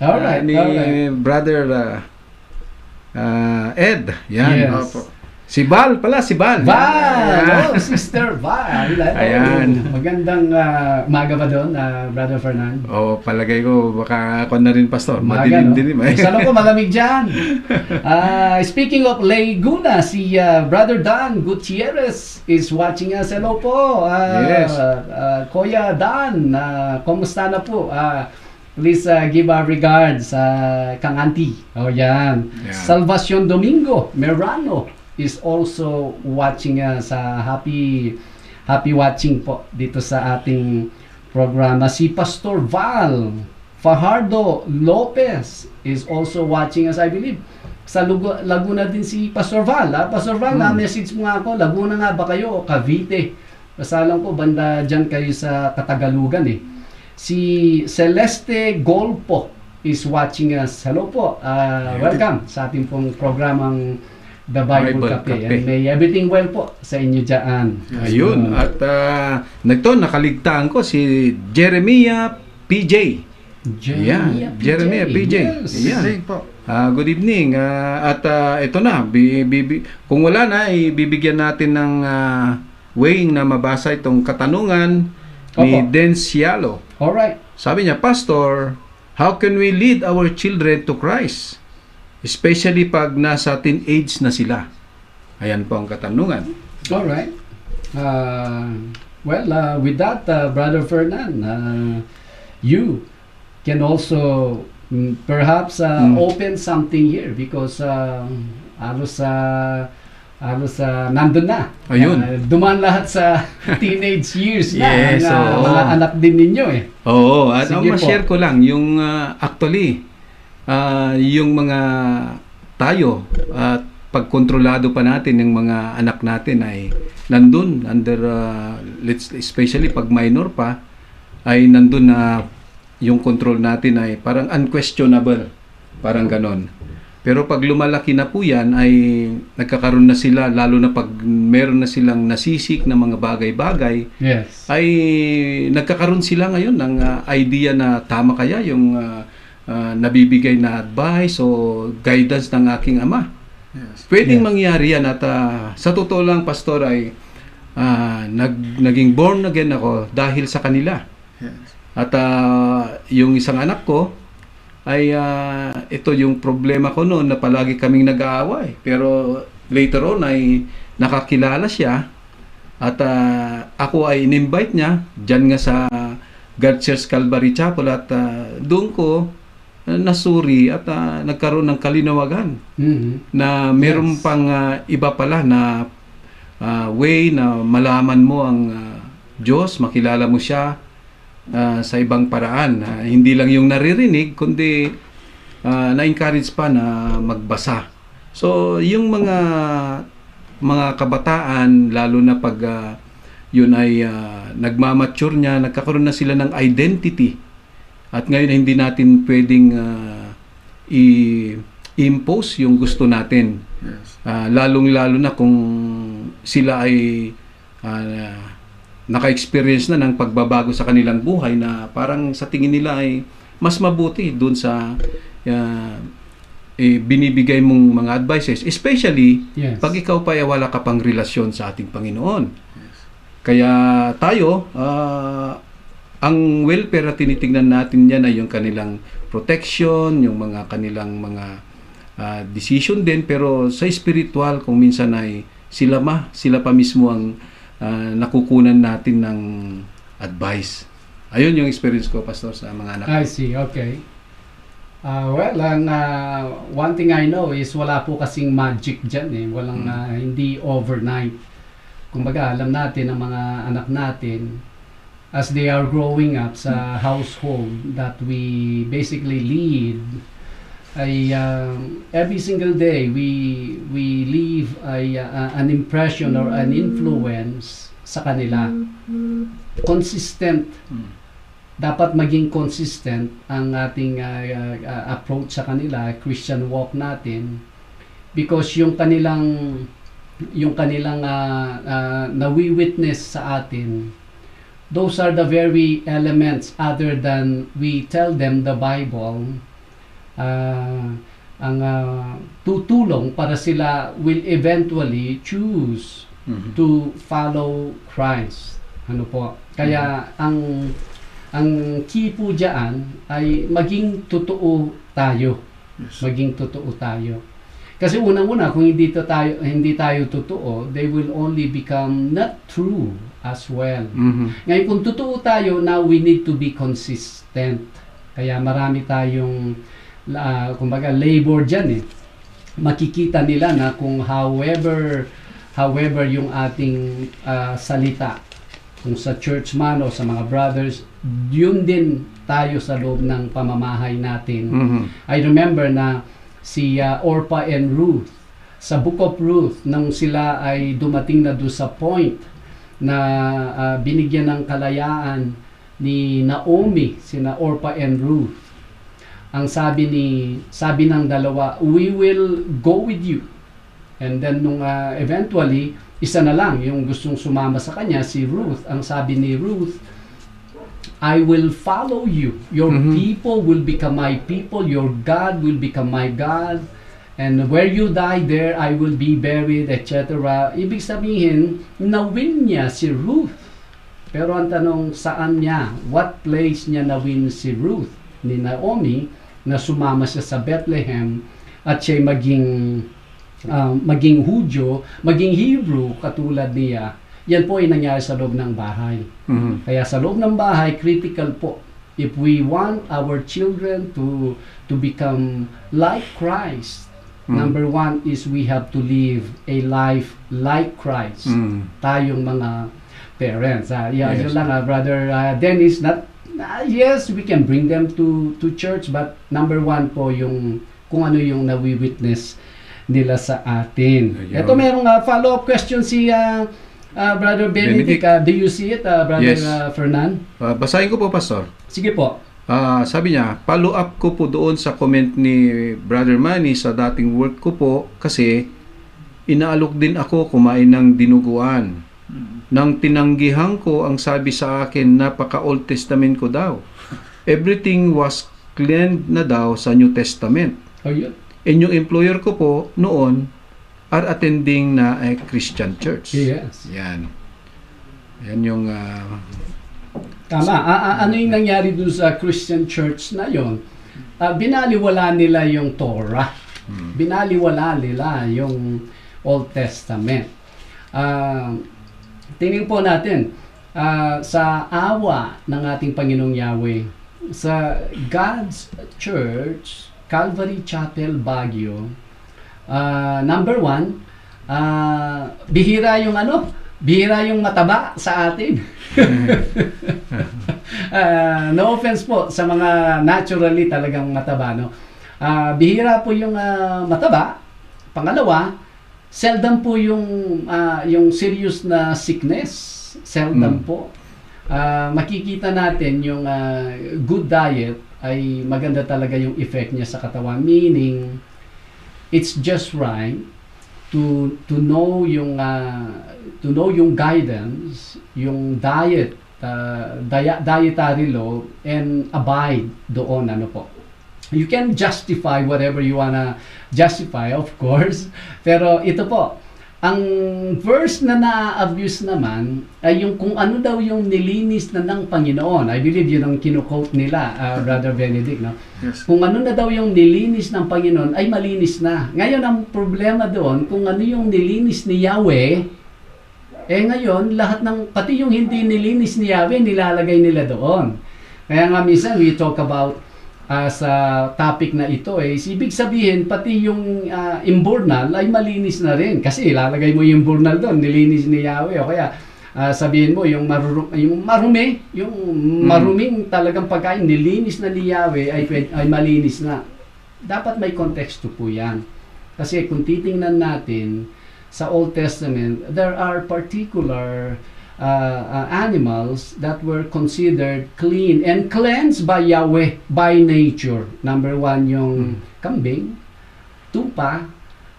Alright, Ni alright. Brother Ed. Yan. Yes. Opo. Si Val pala, si Val. Val! Oh, Sister Val. Hello. Ayan. Magandang umaga ba doon, Brother Fernan? Oh, palagay ko baka ako na rin, Pastor. Umaga, no? Madilim-dilim. Sa ko, malamig dyan. Speaking of Laguna, si Brother Dan Gutierrez is watching us. Hello po. Yes. Kuya Dan, kumusta na po? Please give our regards kang auntie. Oh, yan. Yeah. Salvacion Domingo Merano is also watching us. Happy watching po dito sa ating programa. Si Pastor Val Fajardo Lopez is also watching us, I believe. Sa Laguna din si Pastor Val. Pastor Val, na-message mo nga ako, Laguna nga ba kayo o Cavite? Basta lang po, banda dyan kayo sa Katagalugan eh. Si Celeste Golpo is watching us. Hello po. Welcome sa ating pong programang The Bible Kape. And may everything well po sa inyo dyan. Ayun. At nakaligtaan ko si Jeremiah PJ. Jeremiah PJ. Yes. Ayan. Thank po. Good evening. At ito na, kung wala na, ibibigyan natin ng weighing na mabasa itong katanungan ni Opo. Dencialo. Alright. Sabi niya, Pastor, how can we lead our children to Christ? Especially pag nasa teenage na sila. Ayan po ang katanungan. All right. With that, Brother Fernan, you can also perhaps open something here because halos nandun na. Ayun. Dumaan lahat sa teenage years na. Yes, Mga anak din ninyo eh. Oo, at Sige po. ma-share ko lang yung actually yung mga tayo at pagkontrolado pa natin ng mga anak natin ay nandun under especially pag minor pa ay nandun na yung control natin ay parang unquestionable, parang ganon. Pero pag lumalaki na po yan ay nagkakaroon na sila, lalo na pag meron na silang nasisik na mga bagay-bagay, Yes. ay nagkakaroon sila ngayon ng idea na tama kaya yung nabibigay na advice o guidance ng aking ama. Yes. Pwedeng Yes. mangyari yan at sa totoo lang, Pastor, ay naging born again ako dahil sa kanila. Yes. At yung isang anak ko ay ito yung problema ko noon na palagi kaming nag-aaway. Pero later on ay nakakilala siya at ako ay in-invite niya dyan nga sa God Church Calvary Chapel at doon ko nasuri at nagkaroon ng kalinawagan na meron Yes. pang iba pala na way na malaman mo ang Diyos, makilala mo siya sa ibang paraan. Hindi lang yung naririnig, kundi na-encourage pa na magbasa. So, yung mga kabataan, lalo na pag yun ay nagmamature niya, nagkakaroon na sila ng identity. At ngayon hindi natin pwedeng i-impose yung gusto natin. Yes. Lalong-lalo na kung sila ay naka-experience na ng pagbabago sa kanilang buhay na parang sa tingin nila ay mas mabuti dun sa binibigay mong mga advices. Especially, Yes. pag ikaw pa ay wala ka pang relasyon sa ating Panginoon. Yes. Kaya tayo, ang welfare na tinitingnan natin yan ay yung kanilang protection, yung mga kanilang mga decision din, pero sa spiritual, kung minsan ay sila pa mismo ang nakukunan natin ng advice. Ayun yung experience ko, Pastor, sa mga anak. I see, okay. One thing I know is wala po kasing magic dyan eh. Walang hindi overnight. Kumbaga, alam natin ang mga anak natin as they are growing up sa household that we basically lead ay every single day we leave an impression or an influence sa kanila. Consistent. Dapat maging consistent ang ating approach sa kanila, Christian walk natin, because yung kanilang nawi-witness sa atin, those are the very elements other than we tell them the Bible ang tutulong para sila will eventually choose to follow Christ. Ano po? Kaya ang key po diyan ay maging totoo tayo. Yes. Maging totoo tayo. Kasi unang-una kung hindi tayo totoo, they will only become not true as well. Ngayon kung totoo tayo, now we need to be consistent. Kaya marami tayong kumbaga labor diyan eh. Makikita nila na kung however yung ating salita, kung sa church man o sa mga brothers, yun din tayo sa loob ng pamamahay natin. I remember na si Orpah and Ruth, sa Book of Ruth, nang sila ay dumating na doon sa point na binigyan ng kalayaan ni Naomi, sina Orpah and Ruth. Ang sabi ng dalawa, we will go with you. And then nung eventually, isa na lang yung gustong sumama sa kanya, si Ruth. Ang sabi ni Ruth, I will follow you. Your people will become my people. Your God will become my God. And where you die, there I will be buried, etc. Ibig sabihin, na-win niya si Ruth. Pero ang tanong, saan niya? What place niya na-win si Ruth? Ni Naomi, na sumama siya sa Bethlehem at siya maging Hudyo, maging Hebrew katulad niya, yan po ay nangyari sa loob ng bahay. Kaya sa loob ng bahay, critical po. If we want our children to become like Christ, number one is we have to live a life like Christ. Tayong mga parents. Yun lang, Brother Dennis, yes, we can bring them to church, but number one po yung kung ano yung nawi-witness nila sa atin. Ito merong follow-up question si Brother Benedict. Do you see it, Brother Fernan? Basahin ko po, Pastor. Sige po. Sabi niya, follow up ko po doon sa comment ni Brother Manny sa dating work ko po kasi inaalok din ako kumain ng dinuguan. Nang tinanggihan ko, ang sabi sa akin, napaka Old Testament ko daw. Everything was cleansed na daw sa New Testament. And yung employer ko po noon are attending na a Christian church. Yes. Yan. Yan yung... Tama. Ano yung nangyari doon sa Christian church na yon? Binaliwala nila yung Torah. Binaliwala nila yung Old Testament. Tingnan po natin sa awa ng ating Panginoong Yahweh, sa God's Church, Calvary Chapel, Baguio, number one, bihira yung mataba sa atin. No offense po sa mga naturally talagang mataba, no? Bihira po yung mataba. Pangalawa, seldom po yung serious na sickness. Seldom po. Makikita natin yung good diet ay maganda talaga yung effect niya sa katawan. Meaning, it's just right to know yung guidance, yung dietary law, and abide doon, ano po. You can justify whatever you wanna justify, of course, pero ito po, ang verse na na-abuse naman ay yung kung ano daw yung nilinis na ng Panginoon. I believe yun ang kinu-quote nila, Brother Benedict, no? Yes. Kung ano na daw yung nilinis ng Panginoon ay malinis na. Ngayon, ang problema doon, kung ano yung nilinis ni Yahweh, ngayon, pati yung hindi nilinis ni Yahweh, nilalagay nila doon. Kaya nga minsan, we talk about sa topic na ito, ibig sabihin, pati yung imburnal ay malinis na rin. Kasi ilalagay mo yung imburnal doon, nilinis ni Yahweh. O kaya, sabihin mo, yung maruming talagang pagkain, nilinis na ni Yahweh, ay malinis na. Dapat may konteksto po yan. Kasi kung titingnan natin, sa Old Testament, there are particular animals that were considered clean and cleansed by Yahweh by nature. Number one, yung kambing, tupa,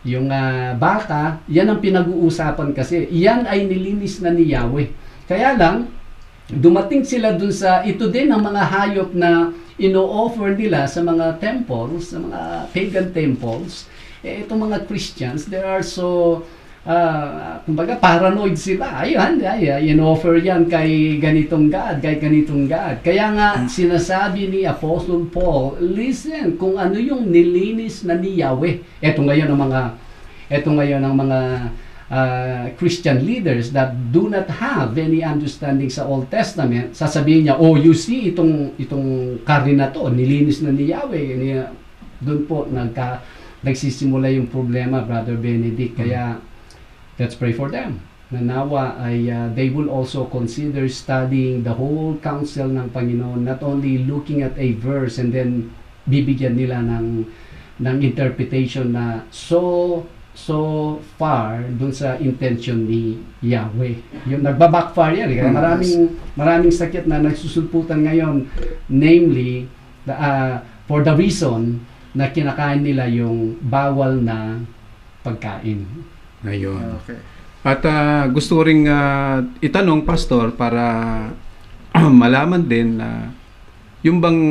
yung baka, yan ang pinag-uusapan kasi. Yan ay nilinis na ni Yahweh. Kaya lang, dumating sila dun sa, ito din ang mga hayop na ino-offer nila sa mga temples, sa mga pagan temples. Itong mga Christians, they are so... kumbaga paranoid sila. Ayun, in-offer yan kay ganitong God, Kaya nga sinasabi ni Apostle Paul, listen, kung ano yung nilinis na ni Yahweh. Ito ngayon ang mga Christian leaders that do not have any understanding sa Old Testament. Sasabihin niya, you see, itong karne na to, nilinis na ni Yahweh. Doon po nagsisimula yung problema, Brother Benedict. Kaya let's pray for them. Nanawa ay they will also consider studying the whole counsel ng Panginoon, not only looking at a verse and then bibigyan nila ng interpretation na so far dun sa intention ni Yahweh. Yung nagbabackfire yan. Kaya maraming sakit na nagsusulputan ngayon, namely for the reason na kinakain nila yung bawal na pagkain. Ngayon. Okay. At gusto ko ring itanong, Pastor, para malaman din na yung bang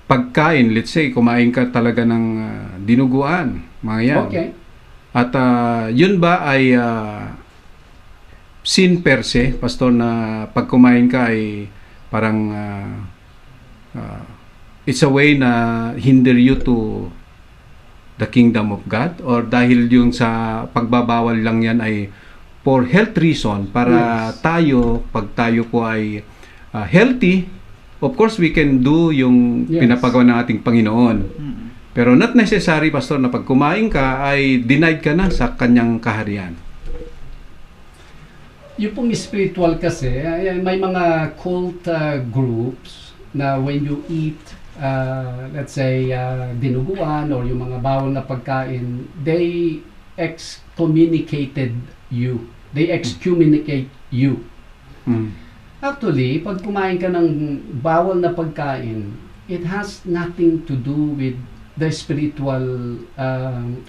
pagkain, let's say, kumain ka talaga ng dinuguan, mga yan. Okay. At yun ba ay sin per se, Pastor, na pag kumain ka ay parang it's a way na hinder you to the kingdom of God, or dahil yung sa pagbabawal lang yan ay for health reason, para pag tayo po ay healthy, of course we can do yung pinapagawa ng ating Panginoon. Pero not necessary, Pastor, na pag kumain ka ay denied ka na sa kanyang kaharian. Yung pong spiritual kasi, may mga cult groups na when you eat, let's say, dinuguan or yung mga bawal na pagkain, they excommunicated you. They excommunicate you. Actually, pag kumain ka ng bawal na pagkain, it has nothing to do with the spiritual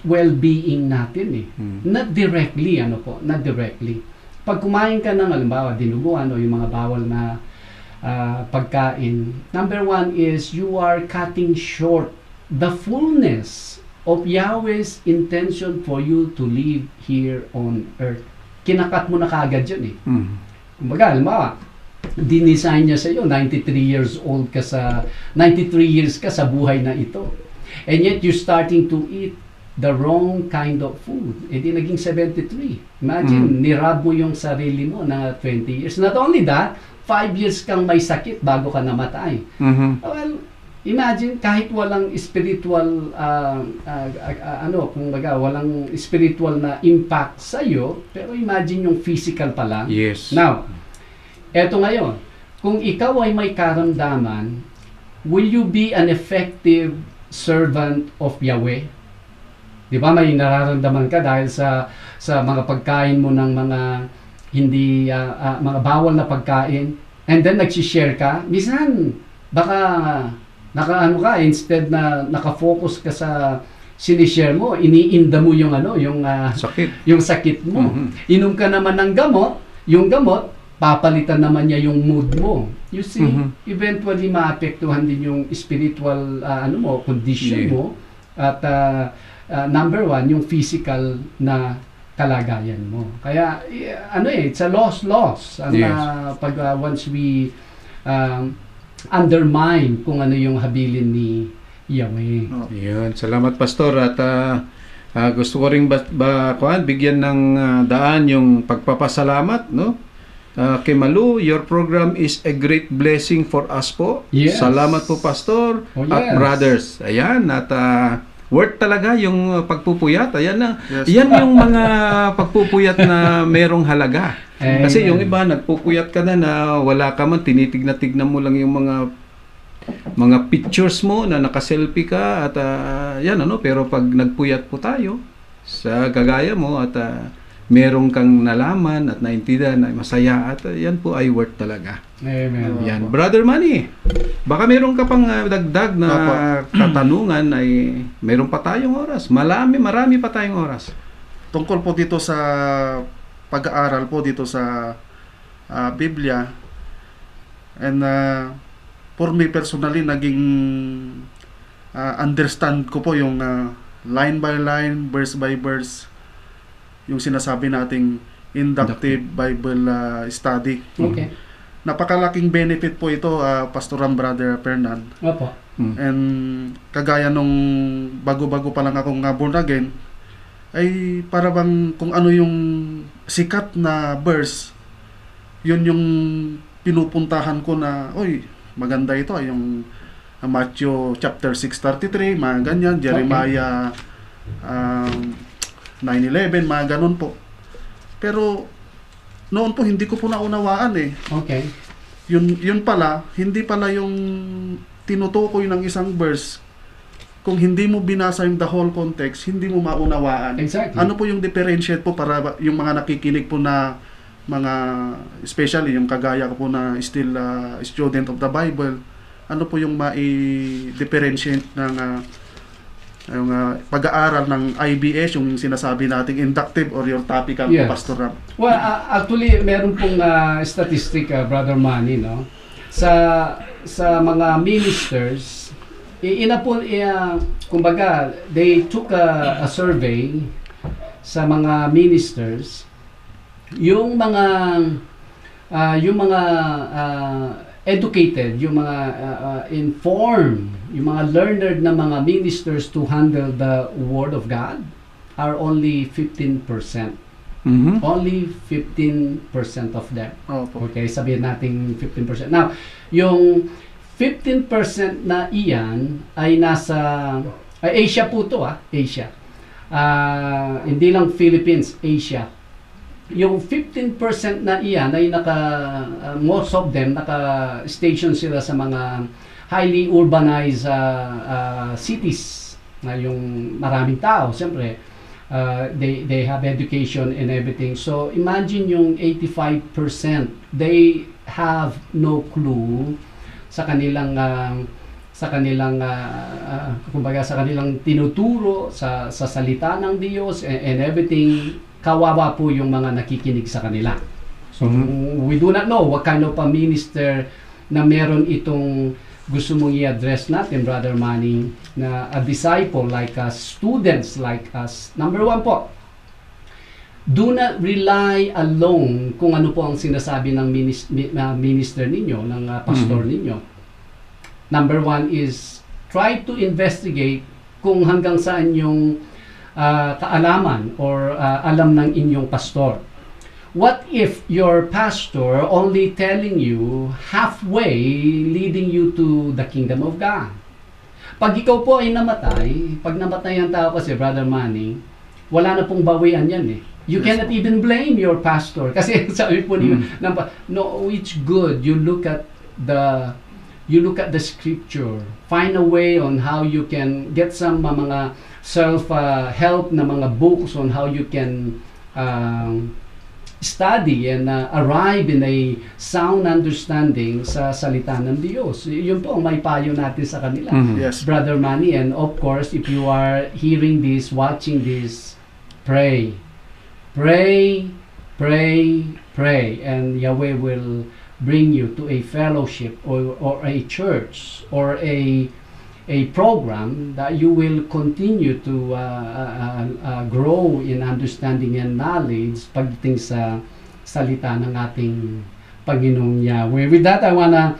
well-being natin eh. Not directly, not directly. Pag kumain ka ng, halimbawa, dinuguan o yung mga bawal na pagkain, number one is you are cutting short the fullness of Yahweh's intention for you to live here on earth. Kinakat mo na kagad yun eh. Kumbaga, halimbawa, dinesign niya sa iyo, 93 years ka sa buhay na ito. And yet, you're starting to eat the wrong kind of food. E di naging 73. Imagine, nirab mo yung sarili mo na 20 years. Not only that, 5 years kang may sakit bago ka namatay. Well, imagine, kahit walang spiritual, kumbaga, walang spiritual na impact sa'yo, pero imagine yung physical pa lang. Yes. Now, eto ngayon, kung ikaw ay may karamdaman, will you be an effective servant of Yahweh? Di ba, may nararamdaman ka dahil sa mga pagkain mo ng mga hindi mga bawal na pagkain, and then nagsi-share ka, minsan baka instead na nakafocus ka sa sinishare mo, iniinda mo yung yung sakit mo. Inom ka naman ng gamot, yung gamot papalitan naman niya yung mood mo. You see, eventually maapektuhan din yung spiritual condition mo, at number one, yung physical na kalagayan mo. Kaya, it's a loss. Pag once we undermine kung ano yung habilin ni Yahweh. Yun. Salamat, Pastor. At gusto ko rin bigyan ng daan yung pagpapasalamat, no? Kay Malu, your program is a great blessing for us po. Yes. Salamat po, Pastor at brothers. Ayan, at worth talaga yung pagpupuyat. Ayan na. Yes. Yan yung mga pagpupuyat na merong halaga. Kasi yung iba, nagpupuyat ka na wala ka man, tinitignan mo lang yung mga pictures mo na naka-selfie ka, at pero pag nagpuyat po tayo sa gagaya mo, at merong kang nalaman at naintindihan na masaya, at yan po ay worth talaga. Amen. Yan. Brother Manny, baka meron ka pang dagdag na katanungan, ay meron pa tayong oras. Marami pa tayong oras. Tungkol po dito sa pag-aaral po dito sa Biblia, and for me personally, naging understand ko po yung line by line, verse by verse, yung sinasabi nating inductive Bible study. Okay. Napakalaking benefit po ito, Pastoran Brother Fernan. Opo. And kagaya nung bago-bago pa lang akong born again, ay para bang kung ano yung sikat na verse, yun yung pinupuntahan ko na, oy, maganda ito, yung Matthew chapter 6:33, mga ganyan, Jeremiah 9:11, mga ganun po. Pero noon po hindi ko po naunawaan eh. Okay. Yun pala, hindi pala yung tinutukoy ng isang verse. Kung hindi mo binasa yung the whole context, hindi mo maunawaan. Exactly. Ano po yung differentiate po para yung mga nakikinig po na mga, especially yung kagaya ko po na still student of the Bible, ano po yung mai-differentiate ng yung pag-aaral ng IBS, yung sinasabi nating inductive or your topical, yes. Pastor Ram? Well, actually, meron pong statistic, Brother Manny, no? Sa mga ministers, kumbaga, they took a survey sa mga ministers, yung mga educated, yung mga informed yung mga learned na mga ministers to handle the Word of God are only 15%. Mhm. Only 15% of them. Opo. Okay, sabihin natin 15%. Now, yung 15% na iyan ay nasa Asia po to, Asia. Hindi lang Philippines, Asia. Yung 15% na iyan ay most of them naka-station sila sa mga highly urbanized cities na yung maraming tao. Siyempre, they have education and everything. So imagine yung 85%, they have no clue sa kanilang kumbaga sa kanilang tinuturo sa salita ng Diyos and everything. Kawawa po yung mga nakikinig sa kanila. So we do not know what kind of a minister na meron itong gusto mong i-address natin, Brother Manny, na a disciple like us, students like us. Number one po, do not rely alone kung ano po ang sinasabi ng minister ninyo, ng pastor ninyo. Number one is, try to investigate kung hanggang saan yung kaalaman or alam ng inyong pastor. What if your pastor only telling you halfway leading you to the kingdom of God? Pag ikaw po ay namatay, pag namatay ang tao kasi, Brother Manny, wala na pong bawian yan eh. You cannot even blame your pastor. Kasi sabi po niyo, no, it's good. You look at the scripture. Find a way on how you can get some mga self-help na mga books on how you can study and arrive in a sound understanding sa salita ng Diyos. Yun po ang may payo natin sa kanila. Yes. Brother Manny, and of course, if you are hearing this, watching this, pray. Pray, pray, pray, and Yahweh will bring you to a fellowship or a church or a program that you will continue to grow in understanding and knowledge pagdating sa salita ng ating Panginoong Yahweh. With that, I wanna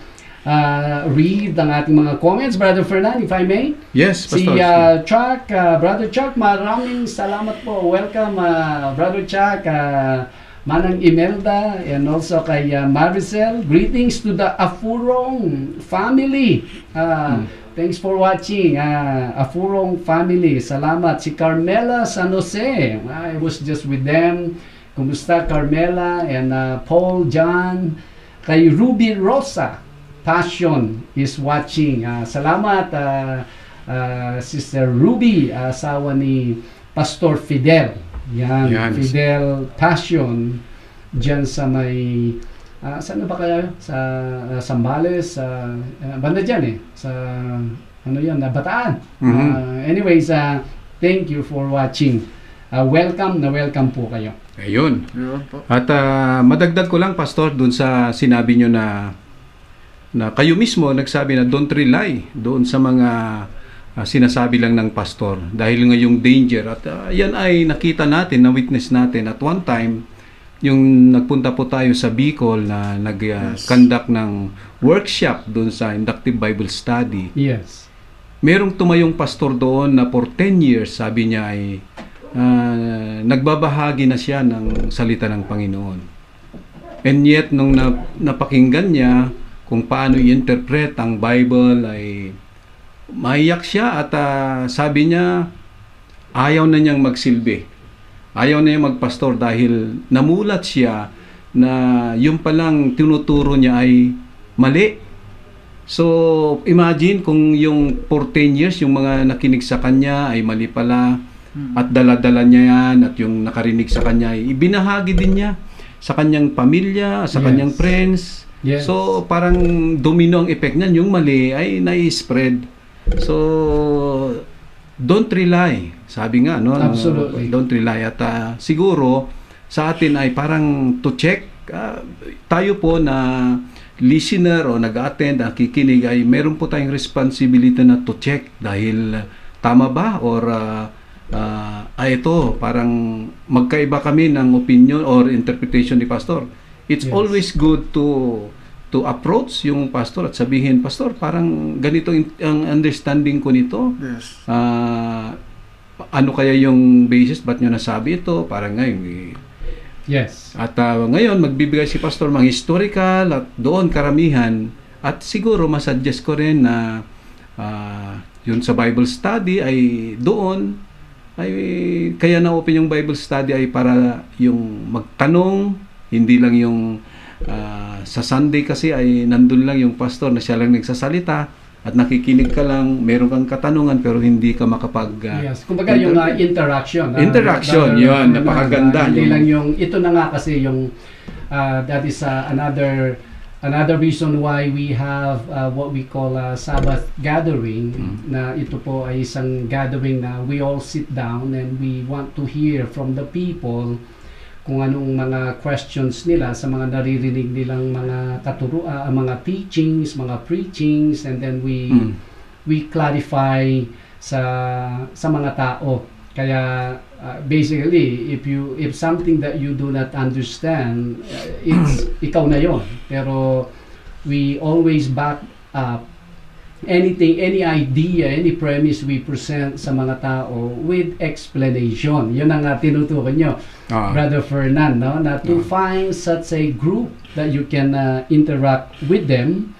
read ang ating mga comments. Brother Fernan, if I may. Yes, Pastor. Si Chuck, Brother Chuck, maraming salamat po. Welcome, Brother Chuck, Manang Imelda, and also kay Maricel. Greetings to the Afurong family. Thanks for watching, Afurong family. Salamat. Si Carmela San Jose. I was just with them. Kumusta, Carmela? And Paul, John. Kay Ruby Rosa. Passion is watching. Salamat, Sister Ruby, asawa ni Pastor Fidel. Yan. Fidel Passion. Diyan sa may... saan na ba kaya? Sa Sambales, banda dyan sa Bataan. Anyways, thank you for watching. Welcome po kayo. Ayun. Yun po. At madagdag ko lang, Pastor, dun sa sinabi nyo na kayo mismo nagsabi na don't rely doon sa mga sinasabi lang ng pastor dahil ngayong danger. At yan ay nakita natin, na-witness natin at one time, yung nagpunta po tayo sa Bicol na nag-conduct ng workshop doon sa Inductive Bible Study. Yes. Merong tumayong pastor doon na for 10 years, sabi niya ay nagbabahagi na siya ng salita ng Panginoon. And yet, nung napakinggan niya kung paano i-interpret ang Bible, ay maiyak siya at sabi niya, ayaw na niyang magsilbi. Ayaw na yung magpastor dahil namulat siya na yung palang tinuturo niya ay mali. So, imagine kung yung for 10 years, yung mga nakinig sa kanya ay mali pala at dala-dala niya yan at yung nakarinig sa kanya ay ibinahagi din niya sa kanyang pamilya, sa kanyang friends. Yes. So, parang domino ang effect niyan. Yung mali ay nai-spread. So, don't rely. Sabi nga, no? Absolutely. Don't rely. At siguro, sa atin ay parang to check. Tayo po na listener o nag-attend, nakikinig, ay meron po tayong responsibility na to check. Dahil tama ba? Or ito, parang magkaiba kami ng opinion or interpretation ni Pastor. It's Yes. always good to to approach yung pastor at sabihin, Pastor, parang ganito ang understanding ko nito. Yes. Ano kaya yung basis? Ba't nyo nasabi ito? Parang ngayon. Yes. At ngayon, magbibigay si Pastor mga historical at doon karamihan. At siguro, masuggest ko rin na yun sa Bible study ay doon ay kaya na-open yung Bible study ay para yung magtanong, hindi lang yung sa Sunday kasi ay nandun lang yung pastor na siya lang nagsasalita at nakikinig ka lang, meron kang katanungan pero hindi ka makapag yes, kumbaga yung interaction. Interaction, yun, napakaganda. Hindi lang yung, ito na nga kasi yung, that is another reason why we have what we call a Sabbath gathering, na ito po ay isang gathering na we all sit down and we want to hear from the people kung anong mga questions nila sa mga naririnig nilang mga mga teachings, mga preachings, and then we clarify sa mga tao. Kaya basically if something that you do not understand, it's ikaw na yon. Pero we always back up anything, any idea, any premise we present sa mga tao with explanation. Yun ang tinutukoy nyo, Brother Fernan, no? Na to find such a group that you can interact with them.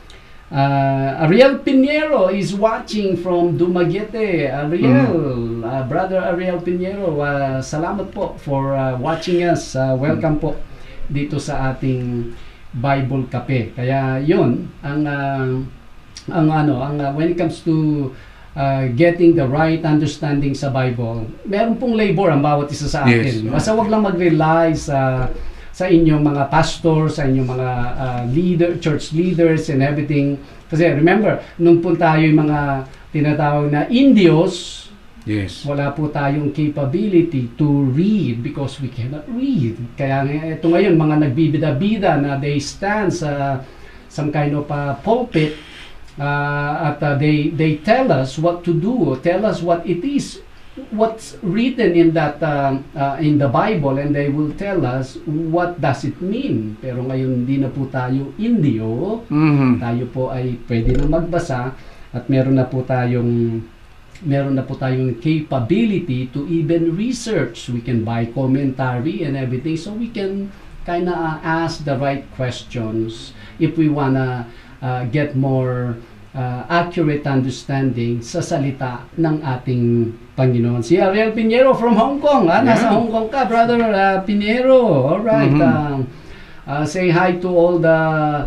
Ariel Pinheiro is watching from Dumaguete. Brother Ariel Pinheiro, salamat po for watching us. Welcome po dito sa ating Bible Kape. Kaya yun when it comes to getting the right understanding sa Bible, meron pong labor ang bawat isa sa atin. Basta wag lang mag-rely sa inyong mga pastor, sa inyong mga church leaders and everything. Kasi remember, nung po tayo yung mga tinatawag na Indios, wala po tayong capability to read because we cannot read. Kaya ito ngayon, mga nagbibida-bida na they stand sa some kind of pulpit, at they tell us what to do, tell us what it is, what's written in that in the Bible, and they will tell us what does it mean. Pero ngayon hindi na po tayo Indio, tayo po ay pwede na magbasa at meron na po tayong capability to even research. We can buy commentary and everything, so we can kind of ask the right questions if we wanna get more accurate understanding sa salita ng ating Panginoon. Si Ariel Pinheiro from Hong Kong. Nasa Hong Kong ka, Brother Pinheiro. Alright. Say hi to all the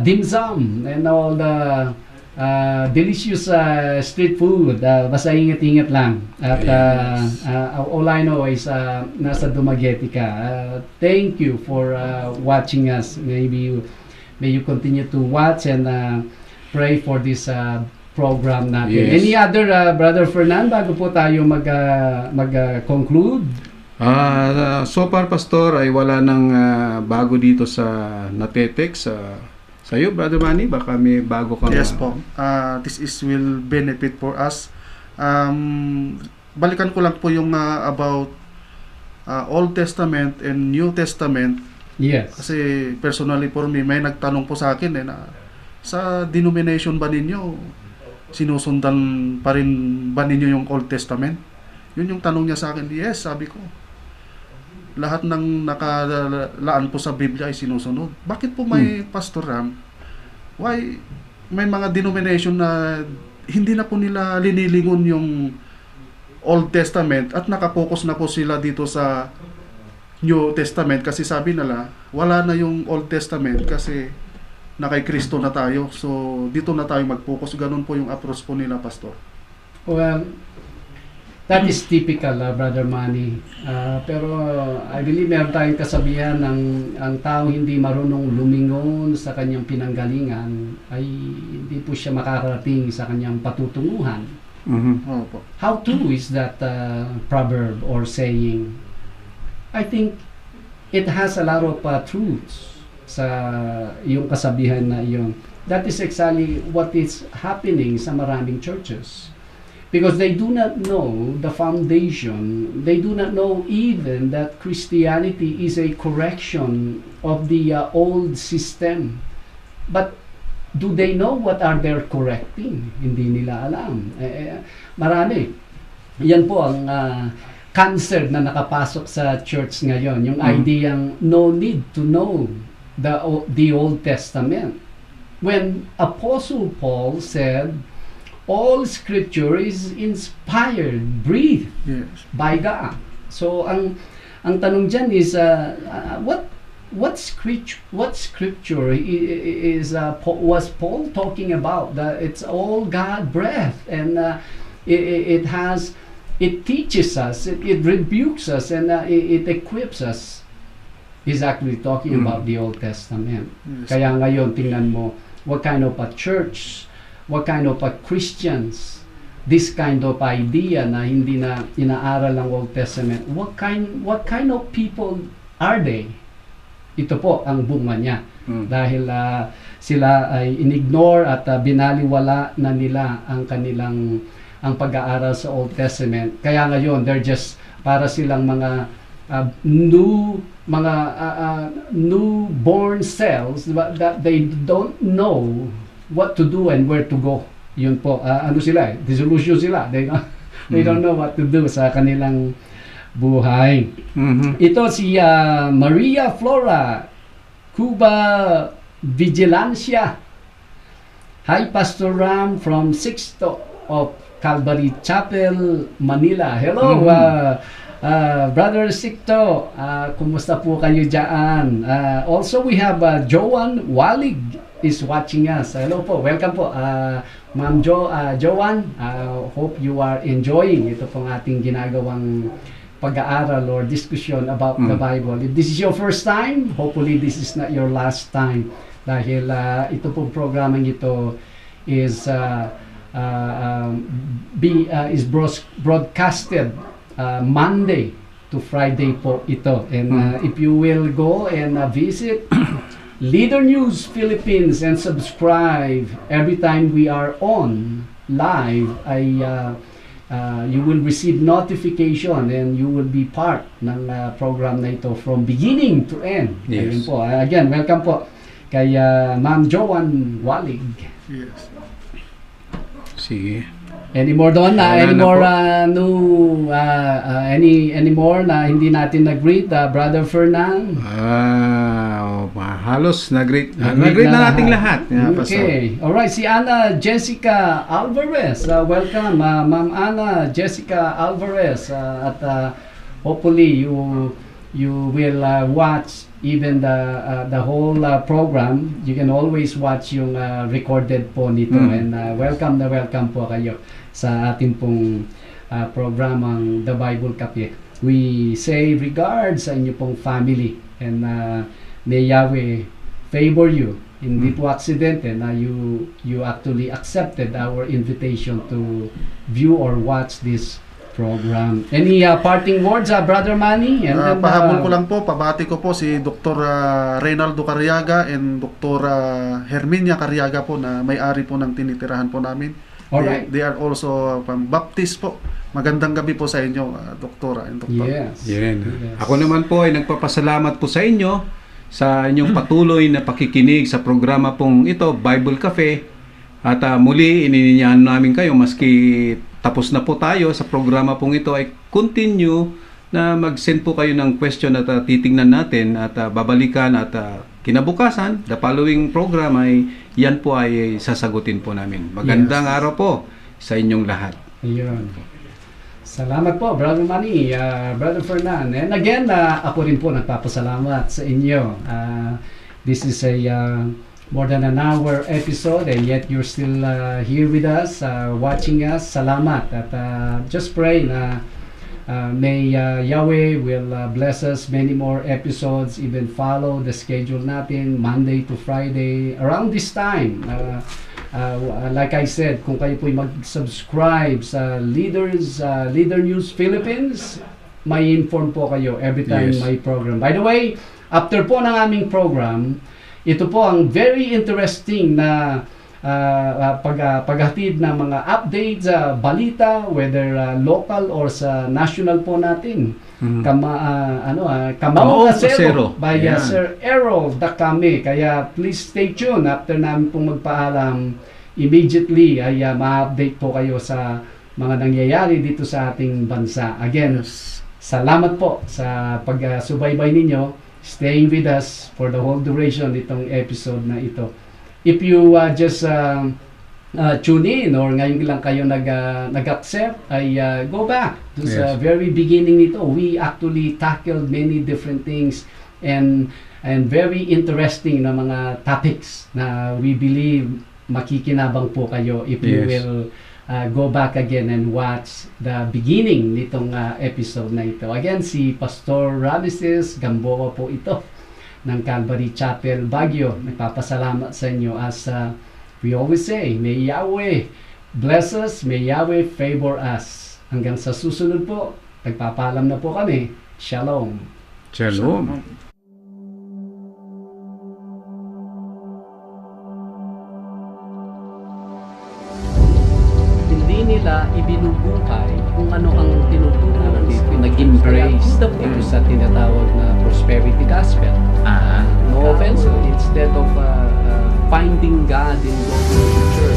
dim sum and all the delicious street food. Basta ingat-ingat lang. At all I know is nasa Dumaguete ka. Thank you for watching us. May you continue to watch and pray for this program natin. Yes. Any other, Brother Fernan, bago po tayo mag-conclude? So far, Pastor, ay wala nang bago dito sa natetext. Sa iyo, Brother Manny, baka may bago kang... Yes po. This will benefit for us. Balikan ko lang po yung about Old Testament and New Testament. Yes. Kasi personally for me, may nagtanong po sa akin na sa denomination ba ninyo, sinusundan pa rin ba ninyo yung Old Testament? Yun yung tanong niya sa akin. Yes, sabi ko. Lahat ng nakalaan po sa Biblia ay sinusunod. Bakit po may Pastor Ram? Why may mga denomination na hindi na po nila linilingon yung Old Testament at nakapokus na po sila dito sa New Testament kasi sabi nila wala na yung Old Testament kasi na kay Kristo na tayo. So dito na tayo mag-focus. Ganun po yung approach po nila, Pastor. Well, that is typical, Brother Manny. Pero I believe meron tayong kasabihan ng ang tao hindi marunong lumingon sa kanyang pinanggalingan ay hindi po siya makakarating sa kanyang patutunguhan. Opo. How true is that proverb or saying? I think it has a lot of truths sa yung kasabihan na iyon. That is exactly what is happening sa maraming churches. Because they do not know the foundation. They do not know even that Christianity is a correction of the old system. But do they know what are they correcting? Hindi nila alam. Marami. Yan po ang cancer na nakapasok sa church ngayon. Yung ideyang no need to know the Old Testament. When Apostle Paul said, all scripture is inspired, breathed by God. So ang tanong diyan is what scripture was Paul talking about? That it's all God breath, and it teaches us, it rebukes us, and it equips us. He's actually talking about the Old Testament. Yes. Kaya ngayon tingnan mo, what kind of a church, what kind of a Christians, this kind of idea na hindi na inaaral ng Old Testament, what kind of people are they? Ito po ang bunga niya. Dahil sila ay inignore at binaliwala na nila ang ang pag-aaral sa Old Testament. Kaya ngayon, they're just para silang mga newborn cells that they don't know what to do and where to go. Yun po, ano sila, disillusion sila. They don't know what to do sa kanilang buhay. Ito si Maria Flora Cuba Vigilancia. Hi, Pastor Ram from 6th of Calvary Chapel, Manila. Hello, Brother Sikto. Kumusta po kayo dyan? Also, we have Joan Walig is watching us. Hello po, welcome po. Ma'am Joan, hope you are enjoying ito pong ating ginagawang pag-aaral or discussion about the Bible. If this is your first time, hopefully this is not your last time. Dahil ito pong programang ito is broadcasted Monday to Friday po ito. And if you will go and visit Leader News Philippines and subscribe every time we are on live, you will receive notification and you will be part ng program na ito from beginning to end. Yes. Ayun po. Again, welcome po kay Ma'am Joan Walig. Yes. Sige. Any more doon na? Any more any more na hindi natin nag-greet, Brother Fernan? Halos nag-greet na nating lahat. Okay. Alright, si Ana Jessica Alvarez. Welcome, Ma'am Ana Jessica Alvarez. At hopefully you will watch even the whole program. You can always watch yung recorded po nito. And welcome po kayo sa ating pong programang The Bible Kape. We say regards sa inyo pong family, and may Yahweh favor you. Hindi po aksidente na you actually accepted our invitation to view or watch this program. Any parting words, Brother Manny? And then, pahabol ko lang po, pabati ko po si Dr. Reynaldo Carriaga and Dr. Herminia Carriaga po na may-ari po ng tinitirahan po namin. Alright. They are also Baptist po. Magandang gabi po sa inyo, Doktora and Doktor. Yes. Yan. Ako naman po ay nagpapasalamat po sa inyo sa inyong patuloy na pakikinig sa programa pong ito, Bible Cafe. At muli, inininyahan namin kayo, maski tapos na po tayo sa programa pong ito, ay continue na mag-send po kayo ng question at titingnan natin at babalikan at kinabukasan, the following program ay yan po ay sasagutin po namin. Magandang araw po sa inyong lahat. Ayun. Salamat po, Brother Manny, Brother Fernan. And again, ako rin po nagpapasalamat sa inyo. This is a more than an hour episode and yet you're still here with us, watching us. Salamat. At just pray na may Yahweh will bless us many more episodes, even follow the schedule natin Monday to Friday around this time. Like I said, kung kayo po'y mag-subscribe sa Leader News Philippines, may inform po kayo every time may program. By the way, after po ng aming program, ito po ang very interesting na paghatid ng mga updates, balita, whether local or sa national po natin. Kamao Asero by Sir Errol Dakame. Kaya please stay tuned. After namin pong magpaalam, immediately ay ma-update po kayo sa mga nangyayari dito sa ating bansa. Again, salamat po sa pagsubaybay ninyo, staying with us for the whole duration itong episode na ito. If you just tune in or ngayon lang kayo nag-accept, ay go back to sa very beginning nito. We actually tackled many different things and very interesting na mga topics na we believe makikinabang po kayo if you will go back again and watch the beginning nitong episode na ito. Again, si Pastor Ramesses Gamboa po ito ng Calvary Chapel, Baguio. Nagpapasalamat sa inyo as we always say, may Yahweh bless us, may Yahweh favor us. Hanggang sa susunod po, nagpapaalam na po kami. Shalom. Shalom. Hindi nila ibinubuhay kung ano ang tinutunan dito. Nag-embrace ito sa tinatawag na prosperity gospel. No offense, instead of finding God in going to church,